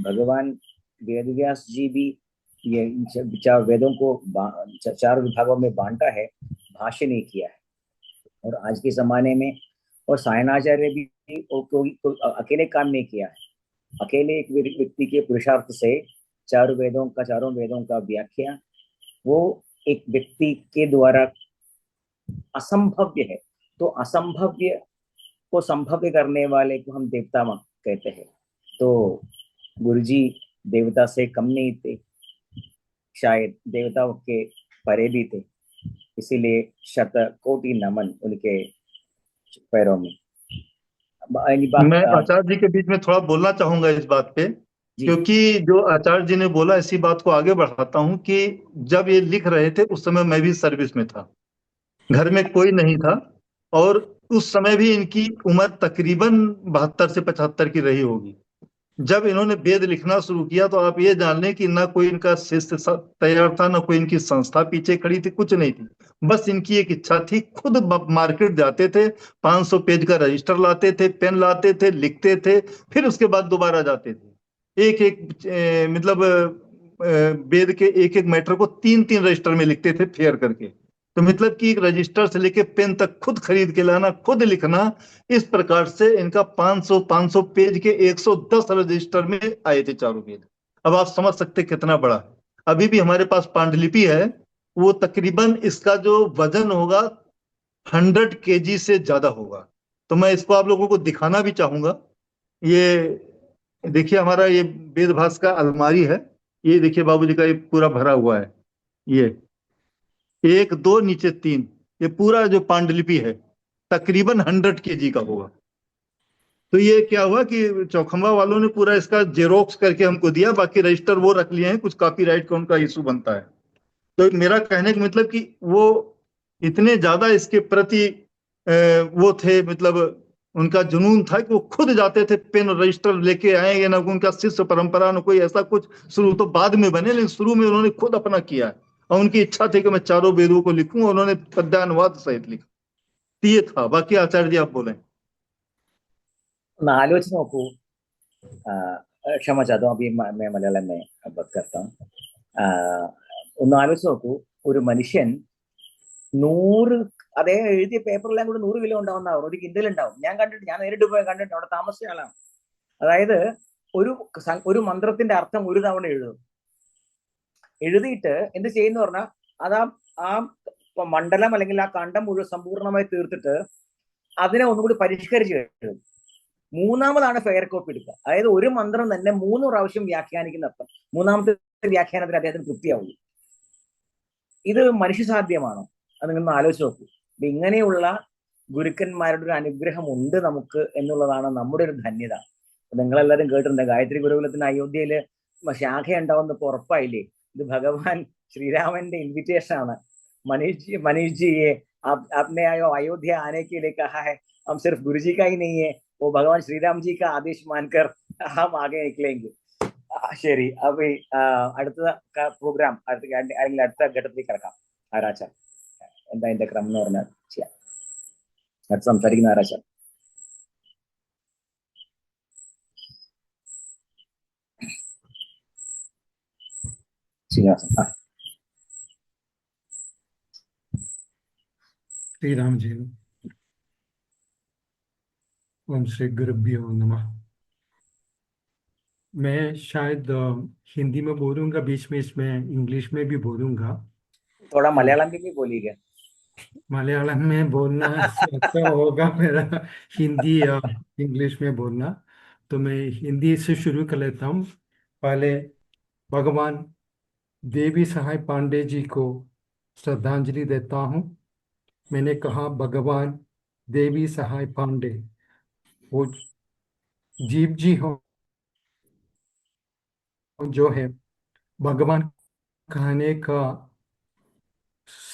भगवान वेदव्यास जी भी ये चार वेदों को चार विभागों में बांटा है, भाष्य नहीं किया है। और आज के जमाने में और सायणाचार्य भी कोई अकेले काम नहीं किया है। अकेले एक व्यक्ति के पुरुषार्थ से चारों वेदों का व्याख्या वो एक व्यक्ति के द्वारा असंभव्य है, तो असंभव्य को संभव्य करने वाले को हम देवता कहते हैं। तो गुरुजी देवता से कम नहीं थे, शायद देवताओं के परे भी थे, इसीलिए शत कोटि नमन उनके पैरों में। मैं आचार्य जी के बीच में थोड़ा बोलना चाहूंगा इस बात पे, क्योंकि जो आचार्य जी ने बोला इसी बात को आगे बढ़ाता हूं कि जब ये लिख रहे थे उस समय मैं भी सर्विस में था, घर में कोई नहीं था, और उस समय भी इनकी उम्र तकरीबन 72 से 75 की रही होगी। जब इन्होंने वेद लिखना शुरू किया तो आप ये जान लें कि ना कोई इनका शिष्य तैयार था, ना कोई इनकी संस्था पीछे खड़ी थी, कुछ नहीं थी। बस इनकी एक इच्छा थी, खुद मार्केट जाते थे, 500 पेज का रजिस्टर लाते थे, पेन लाते थे, लिखते थे, फिर उसके बाद दोबारा जाते थे। एक एक मतलब वेद के एक एक मैटर को 3-3 रजिस्टर में लिखते थे फेयर करके। तो मतलब कि एक रजिस्टर से लेके पेन तक खुद खरीद के लाना, खुद लिखना, इस प्रकार से इनका 500 पेज के 110 रजिस्टर में आए थे चारों वेद। अब आप समझ सकते कितना बड़ा है। अभी भी हमारे पास पांडुलिपि है, वो तकरीबन इसका जो वजन होगा 100 kg से ज्यादा होगा। तो मैं इसको आप लोगों को दिखाना भी चाहूंगा। ये देखिए, हमारा ये वेद भास का अलमारी है, ये देखिए बाबूजी का ये पूरा भरा हुआ है। ये 1 2 नीचे 3, ये पूरा जो पांडुलिपि है तकरीबन 100 kg का होगा। तो ये क्या हुआ कि चौखंबा वालों ने पूरा इसका जेरोक्स करके हमको दिया, बाकी रजिस्टर वो रख लिए हैं, कुछ कॉपीराइट का उनका इशू बनता है। तो मेरा कहने का मतलब कि वो इतने ज्यादा इसके प्रति वो थे, मतलब उनका जुनून था कि वो खुद जाते थे, पेन रजिस्टर लेके आएंगे ना, उनका शिष्य परंपरा ना कोई ऐसा कुछ शुरू तो बाद में बने, लेकिन शुरू में उन्होंने खुद अपना किया है। और उनकी इच्छा थी कि मैं चारों वेदों को लिखूं, और उन्होंने पद्यानुवाद सहित लिखा। तो ये था। बाकी आचार्य जी आप बोलें। ഒന്ന് ആലോചിച്ച് നോക്കൂ, ക്ഷമ ചാതോ അഭി मैं मलयालम में बात करता हूँ। ഒന്ന് ആലോചിച്ച് നോക്കൂ, ഒരു മനുഷ്യൻ 100 അദ്ദേഹം എഴുതിയ പേപ്പറെല്ലാം കൂടെ 100 കിലോ ഉണ്ടാവുന്ന ഒരു കിൻഡൽ ഉണ്ടാവും. ഞാൻ നേരിട്ട് പോയി കണ്ടിട്ട്, അവിടെ താമസിച്ച ആളാണ്. അതായത് ഒരു മന്ത്രത്തിന്റെ അർത്ഥം ഒരു തവണ എഴുതിയിട്ട് എന്ത് ചെയ്യുന്ന പറഞ്ഞാൽ അത് ആ മണ്ഡലം അല്ലെങ്കിൽ ആ കണ്ടം മുഴുവൻ സമ്പൂർണ്ണമായി തീർത്തിട്ട് അതിനെ ഒന്നുകൂടി പരിഷ്കരിച്ച് എഴുതും. മൂന്നാമതാണ് ഫെയർ കോപ്പി എടുക്കുക. അതായത് ഒരു മന്ത്രം തന്നെ 3 പ്രാവശ്യം വ്യാഖ്യാനിക്കുന്ന അർത്ഥം, മൂന്നാമത്തെ വ്യാഖ്യാനത്തിന് അദ്ദേഹത്തിന് തൃപ്തിയാവുള്ളൂ. ഇത് മനുഷ്യസാധ്യമാണോ? അത് നിങ്ങൾ ആലോചിച്ച് നോക്കൂ. ഇങ്ങനെയുള്ള ഗുരുക്കന്മാരുടെ ഒരു അനുഗ്രഹം ഉണ്ട് നമുക്ക് എന്നുള്ളതാണ് നമ്മുടെ ഒരു ധന്യത. നിങ്ങളെല്ലാവരും കേട്ടിട്ടുണ്ട്, ഗായത്രി ഗുരുകുലത്തിന് അയോധ്യയില് ശാഖ ഉണ്ടാവുന്ന ഇപ്പൊ ഉറപ്പായില്ലേ? ഇത് ഭഗവാൻ ശ്രീരാമന്റെ ഇൻവിറ്റേഷൻ ആണ്. मनीष जी ये आपने अयोध्या आने के लिए कहा है, हम सिर्फ गुरु जी का ही नहीं है, वो भगवान श्री राम जी का आदेश मानकर हम आगे निकलेंगे. ശരി, അപ്പൊ അടുത്ത പ്രോഗ്രാം അല്ലെങ്കിൽ അടുത്ത ഘട്ടത്തിലേക്ക് കിടക്കാം. ആരാച്ച എന്താ അതിന്റെ ക്രമം എന്ന് പറഞ്ഞാൽ ചെയ്യാം. അടുത്ത് സംസാരിക്കുന്ന ആരാച്ച? ശ്രീനിവാസൻ. श्री राम जी. ओम श्री गुरुभ्यो नमः. मैं शायद हिंदी में बोलूंगा, बीच में इसमें इंग्लिश में भी बोलूंगा. थोड़ा मलयालम भी बोलिएगा. मलयालम में बोलना अच्छा होगा मेरा हिंदी या इंग्लिश में बोलना. तो मैं हिंदी से शुरू कर लेता हूँ. पहले भगवान देवी सहाय पांडे जी को श्रद्धांजलि देता हूँ. मैंने कहा भगवान देवी सहाय पांडे वो जीव जी हो जो है भगवान कहने का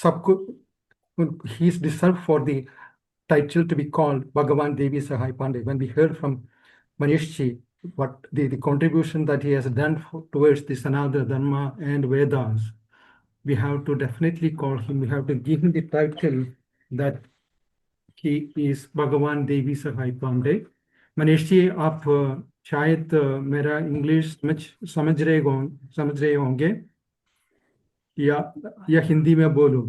सबको, he is deserved for the title to be called Bhagavan Devi Sahai Pandey. When we heard from Manish ji what the contribution that he has done towards the Sanatana Dharma and Vedas, we have to definitely call him, we have to give him the title that he is Bhagavan Devi Sahai Pandey. Manish ji, आप शायद मेरा English समझ रहे होंगे या हिंदी में बोलूं?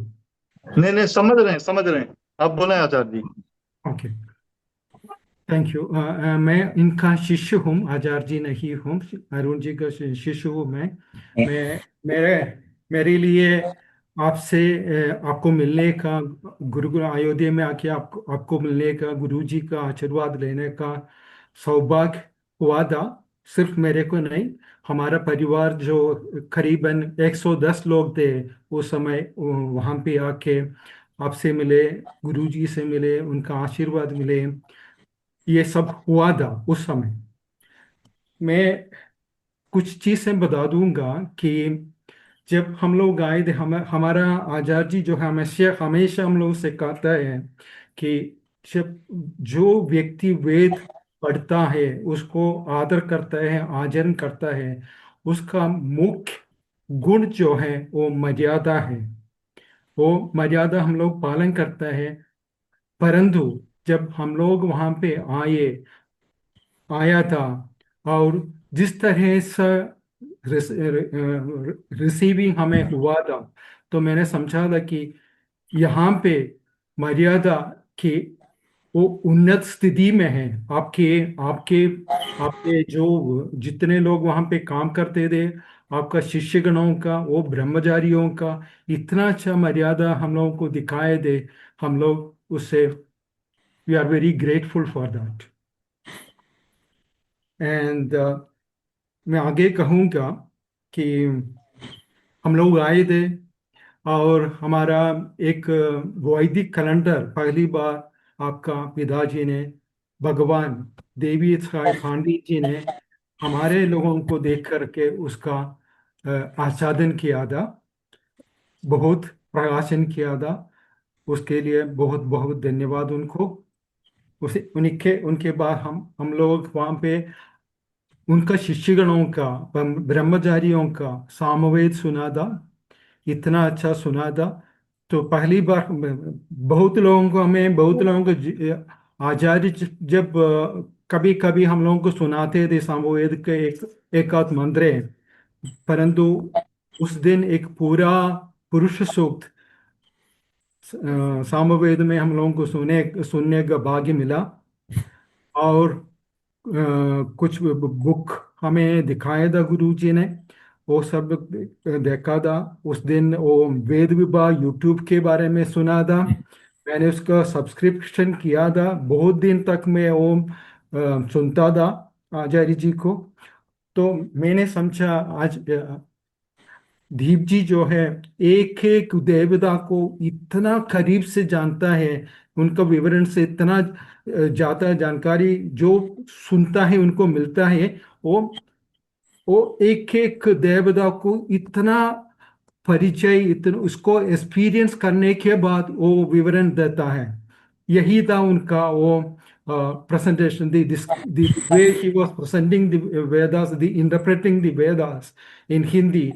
नहीं, समझ रहे हैं. आप बोले Acharya ji. Okay, thank you. मैं इनका शिष्य हूँ, आचार्य जी नहीं हूँ, अरुण जी का शिष्य हूँ मैं. मेरे लिए आपको मिलने का, गुरुकुल अयोध्या में आके आपको मिलने का, गुरु जी का आशीर्वाद लेने का सौभाग्य हुआ था. सिर्फ मेरे को नहीं, हमारा परिवार जो करीबन 110 लोग थे उस समय वहाँ पे आके आपसे मिले, गुरु जी से मिले, उनका आशीर्वाद मिले, ये सब हुआ था उस समय. मैं कुछ चीज़ें बता दूंगा कि जब हम लोग आए थे, हमारा आचार्य जी जो है हमेशा हम लोग से कहता है कि जब जो व्यक्ति वेद पढ़ता है, उसको आदर करता है, आचरण करता है, उसका मुख्य गुण जो है वो मर्यादा है. वो मर्यादा हम लोग पालन करता है. परंतु जब हम लोग वहाँ पे आया था और जिस तरह से रिसीविंग हमें हुआ था, तो मैंने समझा था कि यहाँ पे मर्यादा की वो उन्नत स्थिति में है. आपके आपके आपके जो जितने लोग वहाँ पे काम करते थे, आपका शिष्यगणों का, वो ब्रह्मचारियों का इतना अच्छा मर्यादा हम लोगों को दिखाए थे. हम लोग उससे we are very grateful for that. And मैं आगे कहूँगा कि हम लोग आए थे और हमारा एक वैदिक कैलेंडर पहली बार आपका पिताजी ने, भगवान देवी सहाय पांडे जी ने हमारे लोगों को देख करके उसका आच्छादन किया था, बहुत प्रकाशन किया था. उसके लिए बहुत बहुत धन्यवाद उनको. उनके बाद हम लोग वहाँ पे उनका शिष्यगणों का, ब्रह्मचारियों का सामवेद सुना था. इतना अच्छा सुना था. तो पहली बार बहुत लोगों को आचार्य जब कभी कभी हम लोगों को सुनाते थे सामवेद के एक आध मंत्र है, परंतु उस दिन एक पूरा पुरुष सूक्त सामवेद में हम लोगों को सुनने का भाग्य मिला. और कुछ बुक हमें दिखाया था गुरु जी ने, वो सब देखा था. उस दिन वो वेद विभाग यूट्यूब के बारे में सुना था. मैंने उसका सब्सक्रिप्शन किया था. बहुत दिन तक मैं वो सुनता था आचार्य जी को. तो मैंने समझा आज दीप जी जो है एक एक देवता को इतना करीब से जानता है, उनका विवरण से इतना ज्यादा जानकारी जो सुनता है उनको मिलता है. वो एक एक देवता को इतना परिचय, इतना उसको एक्सपीरियंस करने के बाद वो विवरण देता है. यही था उनका वो presentation, the way he was presenting the Vedas, the interpreting the Vedas in Hindi,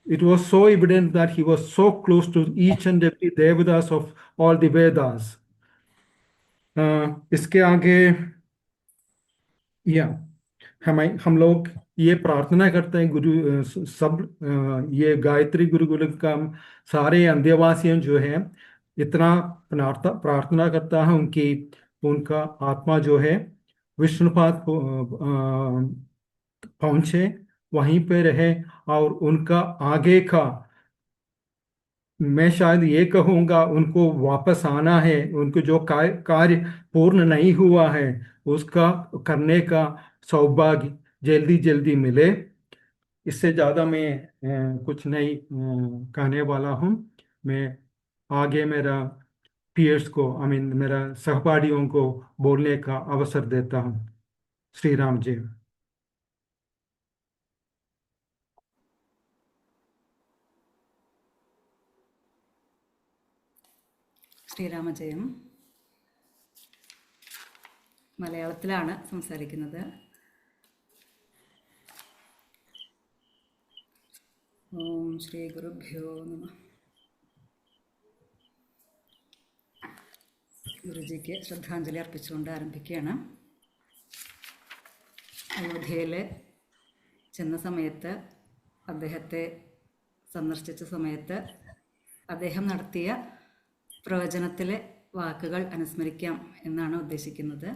it was so evident that he was so close to each and every Devadas of all the Vedas. इसके आगे हम लोग ये प्रार्थना करते हैं सब ये गायत्री गुरुकुल का सारे अंध्यवासियों जो हैं इतना प्रार्थना करता है उनका आत्मा जो है विष्णुपाद पहुंचे, वहीं पे रहे और उनका आगे का, मैं शायद ये कहूँगा, उनको वापस आना है, उनको जो कार्य पूर्ण नहीं हुआ है उसका करने का सौभाग्य जल्दी जल्दी मिले। इससे ज़्यादा मैं कुछ नहीं कहने वाला हूँ। मैं आगे मेरा पीयर्स को मेरा सहपाठियों को बोलने का अवसर देता हूँ। श्री राम जी। ശ്രീരാമജയം. മലയാളത്തിലാണ് സംസാരിക്കുന്നത്. ഓം ശ്രീ ഗുരുഭ്യോ നമഃ. ഗുരുജിക്ക് ശ്രദ്ധാഞ്ജലി അർപ്പിച്ചുകൊണ്ട് ആരംഭിക്കുകയാണ്. അയോധ്യയിൽ ചെന്ന സമയത്ത്, അദ്ദേഹത്തെ സന്ദർശിച്ച സമയത്ത് അദ്ദേഹം നടത്തിയ പ്രവചനത്തിലെ വാക്കുകൾ അനുസ്മരിക്കാം എന്നാണ് ഉദ്ദേശിക്കുന്നത്.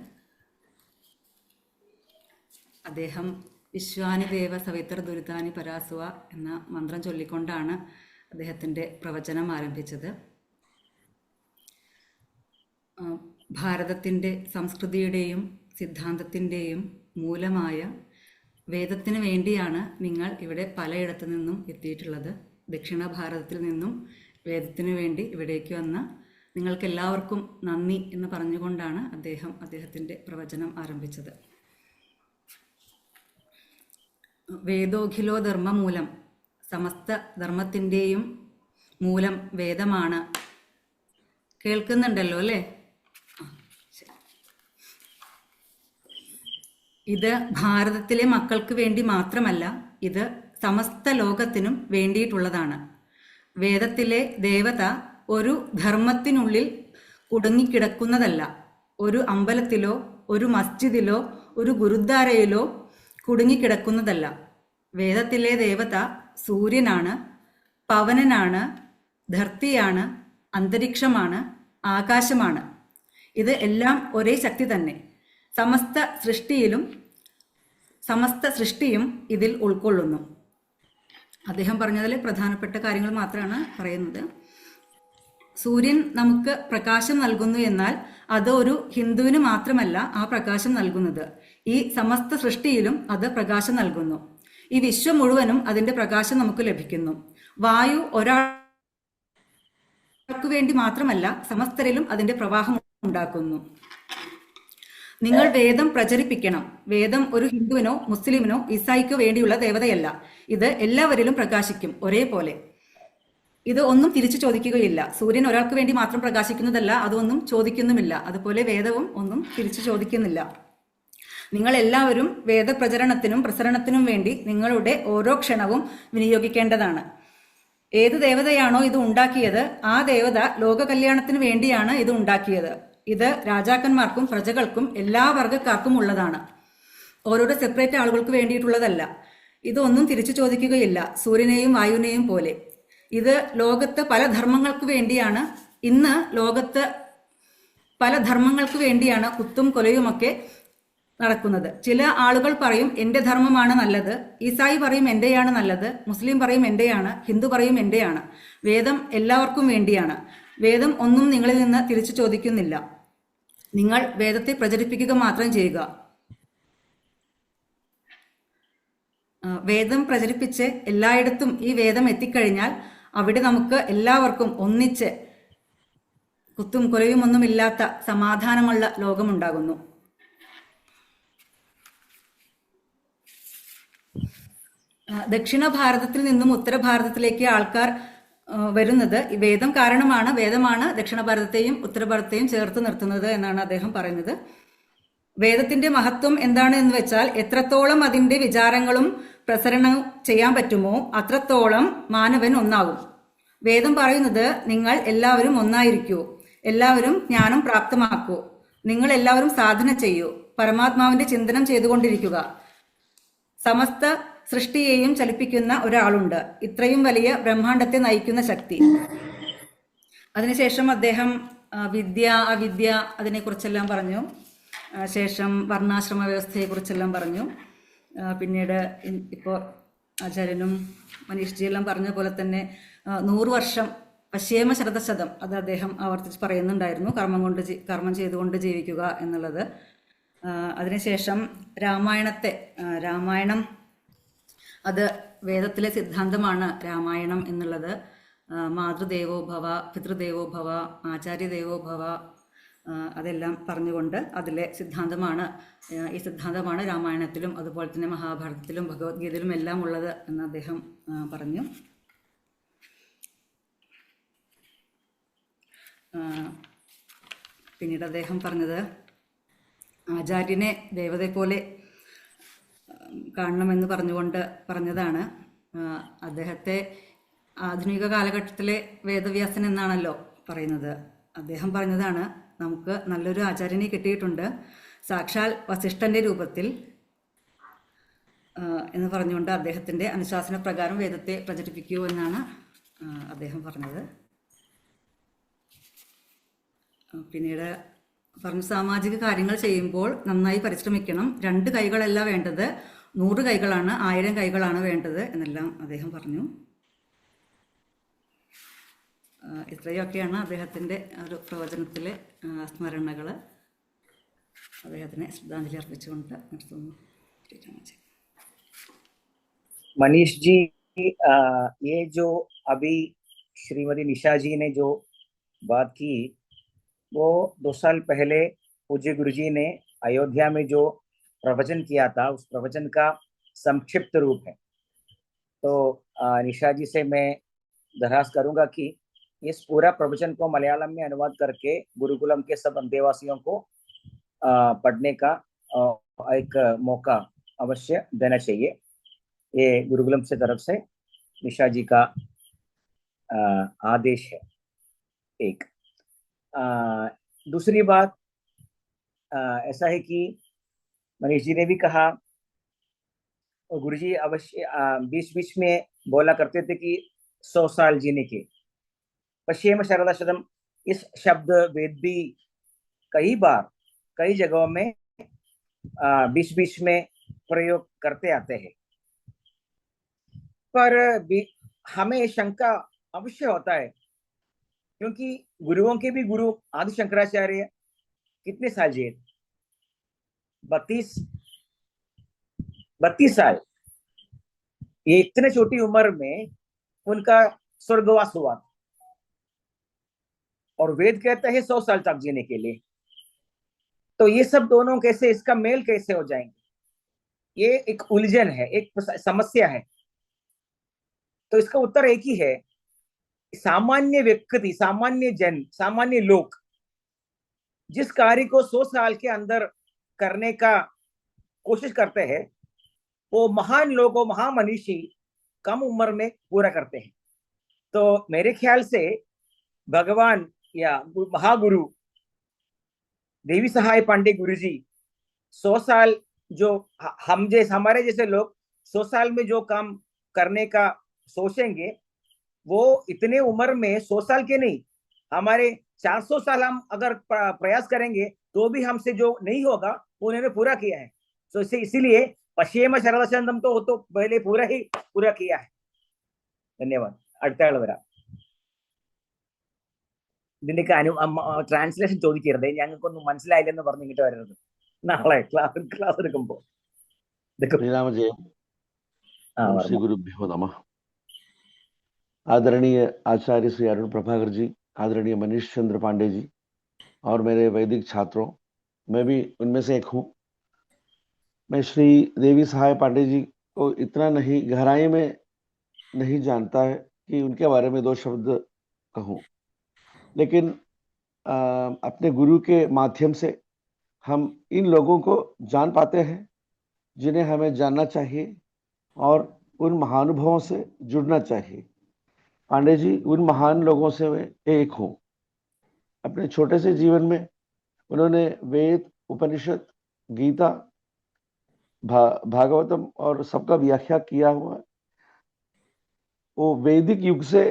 അദ്ദേഹം വിശ്വാനി ദേവ സവിത്ര ദുരിതാനി പരാസുവ എന്ന മന്ത്രം ചൊല്ലിക്കൊണ്ടാണ് അദ്ദേഹത്തിൻ്റെ പ്രവചനം ആരംഭിച്ചത്. ഭാരതത്തിൻ്റെ സംസ്കൃതിയുടെയും സിദ്ധാന്തത്തിൻ്റെയും മൂലമായ വേദത്തിന് വേണ്ടിയാണ് നിങ്ങൾ ഇവിടെ പലയിടത്തു നിന്നും എത്തിയിട്ടുള്ളത്. ദക്ഷിണ ഭാരതത്തിൽ നിന്നും വേദത്തിന് വേണ്ടി ഇവിടേക്ക് വന്ന നിങ്ങൾക്കെല്ലാവർക്കും നന്ദി എന്ന് പറഞ്ഞുകൊണ്ടാണ് അദ്ദേഹത്തിൻ്റെ പ്രവചനം ആരംഭിച്ചത്. വേദോഖിലോ ധർമ്മമൂലം, സമസ്ത ധർമ്മത്തിൻ്റെയും മൂലം വേദമാണ്. കേൾക്കുന്നുണ്ടല്ലോ അല്ലേ? ഇത് ഭാരതത്തിലെ മക്കൾക്ക് വേണ്ടി മാത്രമല്ല, ഇത് സമസ്ത ലോകത്തിനും വേണ്ടിയിട്ടുള്ളതാണ്. വേദത്തിലെ ദേവത ഒരു ധർമ്മത്തിനുള്ളിൽ കുടുങ്ങിക്കിടക്കുന്നതല്ല. ഒരു അമ്പലത്തിലോ ഒരു മസ്ജിദിലോ ഒരു ഗുരുദ്വാരയിലോ കുടുങ്ങിക്കിടക്കുന്നതല്ല. വേദത്തിലെ ദേവത സൂര്യനാണ്, പവനനാണ്, ധർത്തിയാണ്, അന്തരീക്ഷമാണ്, ആകാശമാണ്. ഇത് എല്ലാം ഒരേ ശക്തി തന്നെ. സമസ്ത സൃഷ്ടിയും ഇതിൽ ഉൾക്കൊള്ളുന്നു. അദ്ദേഹം പറഞ്ഞതിൽ പ്രധാനപ്പെട്ട കാര്യങ്ങൾ മാത്രമാണ് പറയുന്നത്. സൂര്യൻ നമുക്ക് പ്രകാശം നൽകുന്നു എന്നാൽ അത് ഒരു ഹിന്ദുവിന് മാത്രമല്ല ആ പ്രകാശം നൽകുന്നത്. ഈ സമസ്ത സൃഷ്ടിയിലും അത് പ്രകാശം നൽകുന്നു. ഈ വിശ്വം മുഴുവനും അതിന്റെ പ്രകാശം നമുക്ക് ലഭിക്കുന്നു. വായു ഒരാൾക്ക് വേണ്ടി മാത്രമല്ല, സമസ്തരിലും അതിന്റെ പ്രവാഹം ഉണ്ടാക്കുന്നു. നിങ്ങൾ വേദം പ്രചരിപ്പിക്കണം. വേദം ഒരു ഹിന്ദുവിനോ മുസ്ലിമിനോ ഈസായിക്കോ വേണ്ടിയുള്ള ദേവതയല്ല. ഇത് എല്ലാവരിലും പ്രകാശിക്കും ഒരേപോലെ. ഇത് ഒന്നും തിരിച്ചു ചോദിക്കുകയില്ല. സൂര്യൻ ഒരാൾക്ക് വേണ്ടി മാത്രം പ്രകാശിക്കുന്നതല്ല, അതൊന്നും ചോദിക്കുന്നുമില്ല. അതുപോലെ വേദവും ഒന്നും തിരിച്ചു ചോദിക്കുന്നില്ല. നിങ്ങൾ എല്ലാവരും വേദപ്രചരണത്തിനും പ്രസരണത്തിനും വേണ്ടി നിങ്ങളുടെ ഓരോ ക്ഷണവും വിനിയോഗിക്കേണ്ടതാണ്. ഏത് ദേവതയാണോ ഇത് ഉണ്ടാക്കിയത്, ആ ദേവത ലോക കല്യാണത്തിന് വേണ്ടിയാണ് ഇത് ഉണ്ടാക്കിയത്. ഇത് രാജാക്കന്മാർക്കും പ്രജകൾക്കും എല്ലാ വർഗക്കാർക്കും ഉള്ളതാണ്. ഓരോരോ സെപ്പറേറ്റ് ആളുകൾക്ക് വേണ്ടിയിട്ടുള്ളതല്ല. ഇതൊന്നും തിരിച്ചു ചോദിക്കുകയില്ല, സൂര്യനെയും വായുവിനെയും പോലെ. ഇത് ലോകത്ത് പല ധർമ്മങ്ങൾക്ക് വേണ്ടിയാണ്. ഇന്ന് ലോകത്ത് പല ധർമ്മങ്ങൾക്ക് വേണ്ടിയാണ് കുത്തും കൊലയുമൊക്കെ നടക്കുന്നത്. ചില ആളുകൾ പറയും എൻ്റെ ധർമ്മമാണ് നല്ലത്, ഈസായി പറയും എൻ്റെയാണ് നല്ലത്, മുസ്ലിം പറയും എൻ്റെയാണ്, ഹിന്ദു പറയും എൻ്റെയാണ്. വേദം എല്ലാവർക്കും വേണ്ടിയാണ്. വേദം ഒന്നും നിങ്ങളിൽ നിന്ന് തിരിച്ചു ചോദിക്കുന്നില്ല. നിങ്ങൾ വേദത്തെ പ്രചരിപ്പിക്കുക മാത്രം ചെയ്യുക. വേദം പ്രചരിപ്പിച്ച് എല്ലായിടത്തും ഈ വേദം എത്തിക്കഴിഞ്ഞാൽ അവിടെ നമുക്ക് എല്ലാവർക്കും ഒന്നിച്ച് കുത്തും കൊലയും ഒന്നുമില്ലാത്ത സമാധാനമുള്ള ലോകമുണ്ടാകുന്നു. ദക്ഷിണ ഭാരതത്തിൽ നിന്നും ഉത്തര ഭാരതത്തിലേക്ക് ആൾക്കാർ വരുന്നത് വേദം കാരണമാണ്. വേദമാണ് ദക്ഷിണ ഭാരതത്തെയും ഉത്തര ഭാരതത്തെയും ചേർത്ത് നിർത്തുന്നത് എന്നാണ് അദ്ദേഹം പറയുന്നത്. വേദത്തിന്റെ മഹത്വം എന്താണ് എന്ന് വെച്ചാൽ എത്രത്തോളം അതിന്റെ വിചാരങ്ങളും പ്രസരണം ചെയ്യാൻ പറ്റുമോ അത്രത്തോളം മാനവൻ ഒന്നാകും. വേദം പറയുന്നത് നിങ്ങൾ എല്ലാവരും ഒന്നായിരിക്കൂ, എല്ലാവരും ജ്ഞാനം പ്രാപ്തമാക്കൂ, നിങ്ങൾ എല്ലാവരും സാധന ചെയ്യൂ, പരമാത്മാവിന്റെ ചിന്തനം ചെയ്തുകൊണ്ടിരിക്കുക. സമസ്ത സൃഷ്ടിയെയും ചലിപ്പിക്കുന്ന ഒരാളുണ്ട്, ഇത്രയും വലിയ ബ്രഹ്മാണ്ടത്തെ നയിക്കുന്ന ശക്തി. അതിനുശേഷം അദ്ദേഹം വിദ്യ അവിദ്യ അതിനെക്കുറിച്ചെല്ലാം പറഞ്ഞു. ശേഷം വർണ്ണാശ്രമ വ്യവസ്ഥയെക്കുറിച്ചെല്ലാം പറഞ്ഞു. പിന്നീട് ഇപ്പോൾ ആചാര്യനും മനീഷ്ജിയെല്ലാം പറഞ്ഞ പോലെ തന്നെ 100 വർഷം പശ്ചേമ ശരതശതം അത് അദ്ദേഹം ആവർത്തിച്ച് പറയുന്നുണ്ടായിരുന്നു, കർമ്മം ചെയ്തുകൊണ്ട് ജീവിക്കുക എന്നുള്ളത്. അതിനുശേഷം രാമായണം അത് വേദത്തിലെ സിദ്ധാന്തമാണ്. രാമായണം എന്നുള്ളത് മാതൃദേവോ ഭവ, പിതൃദേവോ ഭവ, ആചാര്യദേവോ ഭവ, അതെല്ലാം പറഞ്ഞുകൊണ്ട് അതിലെ സിദ്ധാന്തമാണ്. ഈ സിദ്ധാന്തമാണ് രാമായണത്തിലും അതുപോലെ തന്നെ മഹാഭാരതത്തിലും ഭഗവത്ഗീതയിലും എല്ലാം ഉള്ളത് എന്ന് അദ്ദേഹം പറഞ്ഞു. പിന്നീട് അദ്ദേഹം പറഞ്ഞത് ആചാര്യനെ ദേവതയെ പോലെ കാണണമെന്ന് പറഞ്ഞുകൊണ്ട് പറഞ്ഞതാണ്. അദ്ദേഹത്തെ ആധുനിക കാലഘട്ടത്തിലെ വേദവ്യാസൻ എന്നാണല്ലോ പറയുന്നത്. അദ്ദേഹം പറഞ്ഞതാണ്, നമുക്ക് നല്ലൊരു ആചാര്യനെ കിട്ടിയിട്ടുണ്ട്, സാക്ഷാൽ വസിഷ്ഠന്റെ രൂപത്തിൽ എന്ന് പറഞ്ഞുകൊണ്ട് അദ്ദേഹത്തിന്റെ അനുശാസന പ്രകാരം വേദത്തെ പ്രചരിപ്പിക്കൂ എന്നാണ് അദ്ദേഹം പറഞ്ഞത്. പിന്നീട് പറഞ്ഞു, സാമാജിക കാര്യങ്ങൾ ചെയ്യുമ്പോൾ നന്നായി പരിശ്രമിക്കണം, 2 കൈകളല്ല വേണ്ടത്, 100 കൈകളാണ്, 1000 കൈകളാണ് വേണ്ടത് എന്നെല്ലാം അദ്ദേഹം പറഞ്ഞു. ഇത്രയൊക്കെയാണ് അദ്ദേഹത്തിൻ്റെ ഒരു പ്രവചനത്തിലെ സ്മരണകൾ. അദ്ദേഹത്തിന് ശ്രദ്ധാഞ്ജലി അർപ്പിച്ചുകൊണ്ട് നിർത്തുന്നു. मनीष जी, ये जो अभी श्रीमती निशा जी ने जो बात की वो 2 साल पहले पूज्य गुरुजी ने अयोध्या में जो प्रवचन किया था उस प्रवचन का संक्षिप्त रूप है. तो निशा जी से मैं दरखास्त करूंगा कि इस पूरा प्रवचन को मलयालम में अनुवाद करके गुरुकुलम के सब अंतेवासियों को पढ़ने का एक मौका अवश्य देना चाहिए. ये गुरुकुलम से तरफ से निशा जी का आदेश है. एक दूसरी बात ऐसा है कि मनीष जी ने भी कहा, गुरुजी अवश्य बीच बीच में बोला करते थे कि 100 साल जीने के. पश्चिम शारदा शतम इस शब्द वेद भी कई बार कई जगहों में बीच बीच में प्रयोग करते आते हैं, पर हमें शंका अवश्य होता है क्योंकि गुरुओं के भी गुरु आदि शंकराचार्य कितने साल जिए? 32 साल. ये इतने छोटी उम्र में उनका स्वर्गवास हुआ और वेद कहता है 100 साल तक जीने के लिए. तो ये सब दोनों कैसे, इसका मेल कैसे हो जाएंगे? ये एक उलझन है, एक समस्या है. तो इसका उत्तर एक ही है, सामान्य व्यक्ति, सामान्य जन, सामान्य लोग जिस कार्य को 100 साल के अंदर करने का कोशिश करते हैं वो महान लोगों, महामनीषी कम उम्र में पूरा करते हैं. तो मेरे ख्याल से भगवान या महागुरु देवी सहाय पांडे गुरुजी 100 साल जो हमारे जैसे लोग 100 साल में जो काम करने का सोचेंगे वो इतने उम्र में 100 साल के नहीं, हमारे 400 साल हम अगर प्रयास करेंगे तो भी हमसे जो नहीं होगा वो उन्होंने पूरा किया है. तो इसीलिए पश्चिम शरदचंदम तो पहले पूरा किया है. धन्यवाद. അടുത്തയാൾ വരാം. ഇതിന്റെയൊക്കെ ട്രാൻസ്ലേഷൻ ചോദിക്കരുത്, ഞങ്ങൾക്കൊന്നും മനസ്സിലായില്ലെന്ന് പറഞ്ഞ് ഇങ്ങോട്ട് വരരുത്. നാളെ ക്ലാസ് എടുക്കുമ്പോ श्री गुरुभ्यो नमः. आदरणीय आचार्य श्री अरुण प्रभाकर जी, आदरणीय मनीष चंद्र पांडे जी और मेरे वैदिक छात्रों, मैं भी उनमें से एक हूँ. मैं श्री देवी सहाय पांडे जी को इतना नहीं गहराई में नहीं जानता है कि उनके बारे में 2 शब्द कहूँ, लेकिन अपने गुरु के माध्यम से हम इन लोगों को जान पाते हैं जिन्हें हमें जानना चाहिए और उन महानुभवों से जुड़ना चाहिए। पांडे जी उन महान लोगों से मैं एक हूँ। अपने छोटे से जीवन में उन्होंने वेद, उपनिषद, गीता, भागवतम और सबका व्याख्या किया हुआ है। वो वैदिक युग से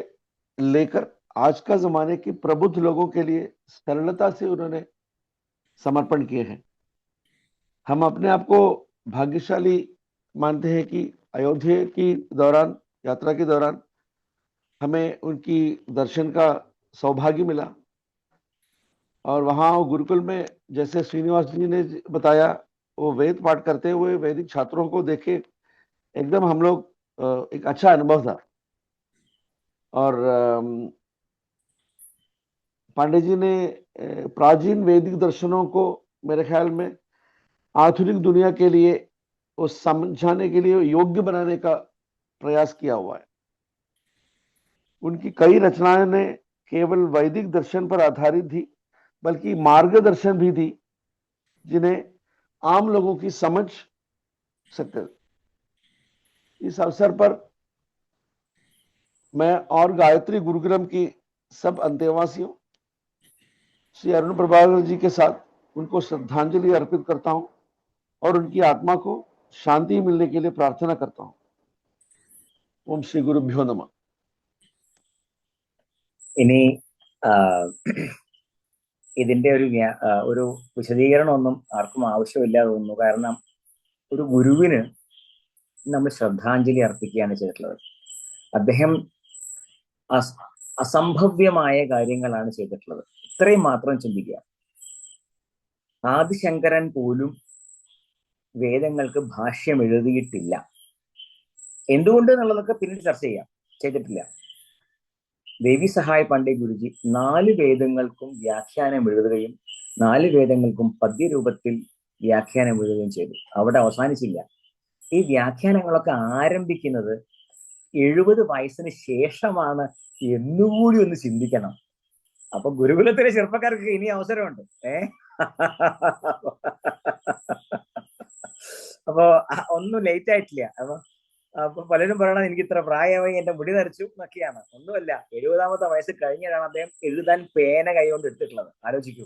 लेकर आज का जमाने के प्रबुद्ध लोगों के लिए सरलता से उन्होंने समर्पण किए हैं। हम अपने आप को भाग्यशाली मानते हैं कि अयोध्या की दौरान, यात्रा के दौरान हमें उनकी दर्शन का सौभाग्य मिला और वहाँ गुरुकुल में जैसे श्रीनिवास जी ने बताया, वो वेद पाठ करते हुए वैदिक छात्रों को देखे एकदम हम लोग एक अच्छा अनुभव था। और पांडे जी ने प्राचीन वैदिक दर्शनों को मेरे ख्याल में आधुनिक दुनिया के लिए वो समझाने के लिए योग्य बनाने का प्रयास किया हुआ है। उनकी कई रचनाएं ने केवल वैदिक दर्शन पर आधारित थी, बल्कि मार्गदर्शन भी थी जिन्हें आम लोगों की समझ सकते थे। इस अवसर पर मैं और गायत्री गुरुकुलम की सब अंतेवासियों श्री अरुण प्रभाकर जी के साथ उनको श्रद्धांजलि अर्पित करता हूं और उनकी आत्मा को शांति मिलने के लिए प्रार्थना करता हूं। ओम श्री गुरुभ्यो नमः। ഇനി ഇതിന്റെ ഒരു വിശദീകരണമൊന്നും ആർക്കും ആവശ്യമില്ല തോന്നുന്നു. കാരണം ഒരു ഗുരുവിന് നമ്മൾ ശ്രദ്ധാഞ്ജലി അർപ്പിക്കുകയാണ് ചെയ്തിട്ടുള്ളത്. അദ്ദേഹം അസംഭവ്യമായ കാര്യങ്ങളാണ് ചെയ്തിട്ടുള്ളത്. ഇത്രയും മാത്രം ചിന്തിക്കുക. ആദിശങ്കരൻ പോലും വേദങ്ങൾക്ക് ഭാഷ്യം എഴുതിയിട്ടില്ല. എന്തുകൊണ്ട് എന്നുള്ളതൊക്കെ പിന്നീട് ചർച്ച ചെയ്യാം. ചെയ്തിട്ടില്ല. ദേവി സഹായ് പാണ്ഡെ ഗുരുജി 4 വേദങ്ങൾക്കും വ്യാഖ്യാനം എഴുതുകയും 4 വേദങ്ങൾക്കും പദ്യരൂപത്തിൽ വ്യാഖ്യാനം എഴുതുകയും ചെയ്തു. അവിടെ അവസാനിച്ചില്ല. ഈ വ്യാഖ്യാനങ്ങളൊക്കെ ആരംഭിക്കുന്നത് 70 വയസ്സിന് ശേഷമാണ് എന്നുകൂടി ഒന്ന് ചിന്തിക്കണം. അപ്പൊ ഗുരുകുലത്തിലെ ചെറുപ്പക്കാർക്ക് ഇനി അവസരമുണ്ട്. അപ്പൊ ഒന്നും ലേറ്റ് ആയിട്ടില്ല. അപ്പൊ പലരും പറയണത് എനിക്ക് ഇത്ര പ്രായമായി എന്റെ മുടി നരച്ചു എന്നൊക്കെയാണ്. ഒന്നുമല്ല, 70ാമത്തെ വയസ്സ് കഴിഞ്ഞാണ് അദ്ദേഹം എഴുതാൻ പേന കൈകൊണ്ട് എടുത്തിട്ടുള്ളത്. ആലോചിക്കൂ.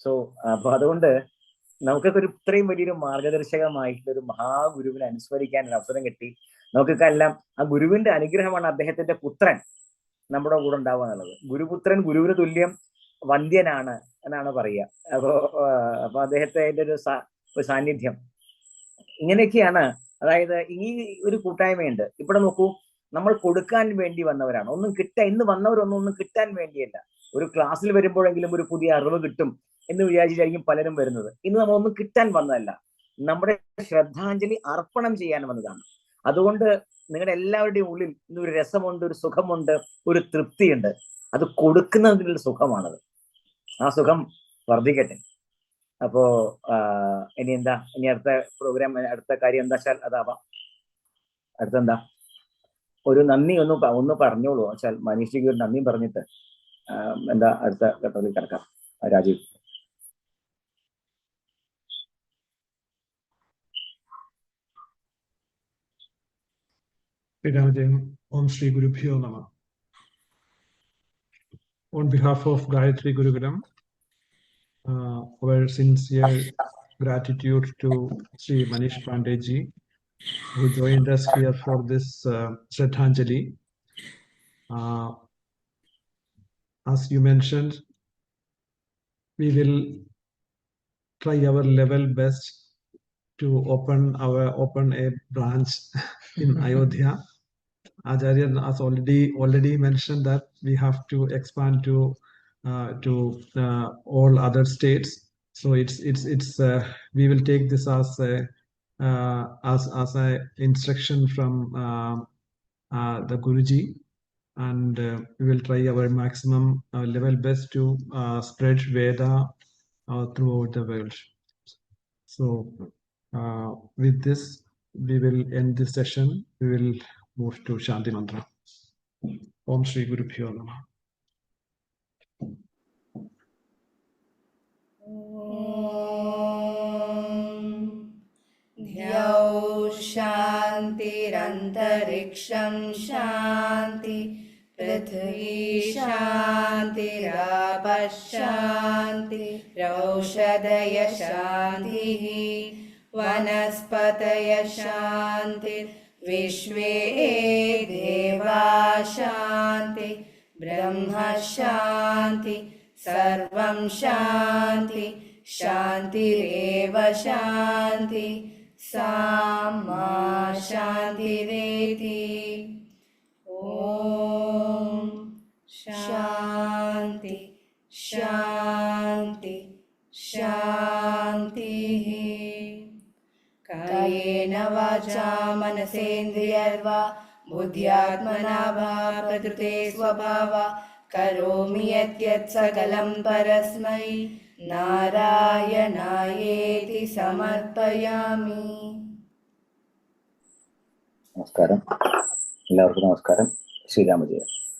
സോ അപ്പൊ അതുകൊണ്ട് നമുക്കൊക്കെ ഇത്രയും വലിയൊരു മാർഗദർശകമായിട്ടുള്ള ഒരു മഹാഗുരുവിനെ അനുസ്മരിക്കാൻ ഒരു അവസരം കിട്ടി. നമുക്കൊക്കെ എല്ലാം ആ ഗുരുവിന്റെ അനുഗ്രഹമാണ് അദ്ദേഹത്തിന്റെ പുത്രൻ നമ്മുടെ കൂടെ ഉണ്ടാവുക എന്നുള്ളത്. ഗുരുപുത്രൻ ഗുരുവിന് തുല്യം വന്ധ്യനാണ് എന്നാണ് പറയുക. അപ്പൊ അദ്ദേഹത്തിന്റെ ഒരു സാന്നിധ്യം ഇങ്ങനെയൊക്കെയാണ്. അതായത് ഈ ഒരു കൂട്ടായ്മയുണ്ട്. ഇവിടെ നോക്കൂ, നമ്മൾ കൊടുക്കാൻ വേണ്ടി വന്നവരാണ്. ഇന്ന് വന്നവരൊന്നും കിട്ടാൻ വേണ്ടിയല്ല. ഒരു ക്ലാസ്സിൽ വരുമ്പോഴെങ്കിലും ഒരു പുതിയ അറിവ് കിട്ടും എന്ന് വിചാരിച്ചായിരിക്കും പലരും വരുന്നത്. ഇന്ന് നമ്മളൊന്നും കിട്ടാൻ വന്നതല്ല, നമ്മുടെ ശ്രദ്ധാഞ്ജലി അർപ്പണം ചെയ്യാൻ വന്നതാണ്. അതുകൊണ്ട് നിങ്ങളുടെ എല്ലാവരുടെയും ഉള്ളിൽ ഇന്നൊരു രസമുണ്ട്, ഒരു സുഖമുണ്ട്, ഒരു തൃപ്തിയുണ്ട്. അത് കൊടുക്കുന്നതിനുള്ള സുഖമാണത്. ആ സുഖം വർദ്ധിക്കട്ടെ. അപ്പോ ഇനി അടുത്ത പ്രോഗ്രാം, അടുത്ത കാര്യം എന്താ വെച്ചാൽ അതാവാം. അടുത്തെന്താ ഒരു നന്ദി ഒന്ന് പറഞ്ഞോളൂ വെച്ചാൽ മനീഷിക്ക് ഒരു നന്ദി പറഞ്ഞിട്ട് എന്താ അടുത്ത ഘട്ടത്തിൽ കിടക്കാം. Rajeev. Om Shri Gurubhyo Namah. On behalf of Gayatri Gurukulam, our sincere gratitude to Sri Manish Pandey ji, who joined us here for this Shraddhanjali. As you mentioned, we will try our level best to open a branch in Ayodhya. Acharya has already mentioned that we have to expand to all other states. So we will take this as a instruction from the Guruji, and we will try our maximum level best to spread Veda throughout the world. So with this, we will end this session. We will move to Shanti Mantra. Om Shri Gurubhyo Namah. Om शान्तिरन्तरिक्षं शान्ति पृथ्वी शान्तिरापः शान्तिरौषधय शान्तिः वनस्पतय शान्तिर्विश्वे देवा शान्ति ब्रह्म शान्ति सर्वं शान्ति शान्तिरेव शान्ति सा मा शान्तिरेति। ॐ शान्ति शान्ति शान्तिः। कायेन वाचा मनसेन्द्रियर्वा बुद्ध्यात्मना वा प्रकृते स्वभावा करोमि यत् सकलं परस्मै नारायणायेति സമർപ്പയാമി. നമസ്കാരം, എല്ലാവർക്കും നമസ്കാരം. ശ്രീരാമജയം.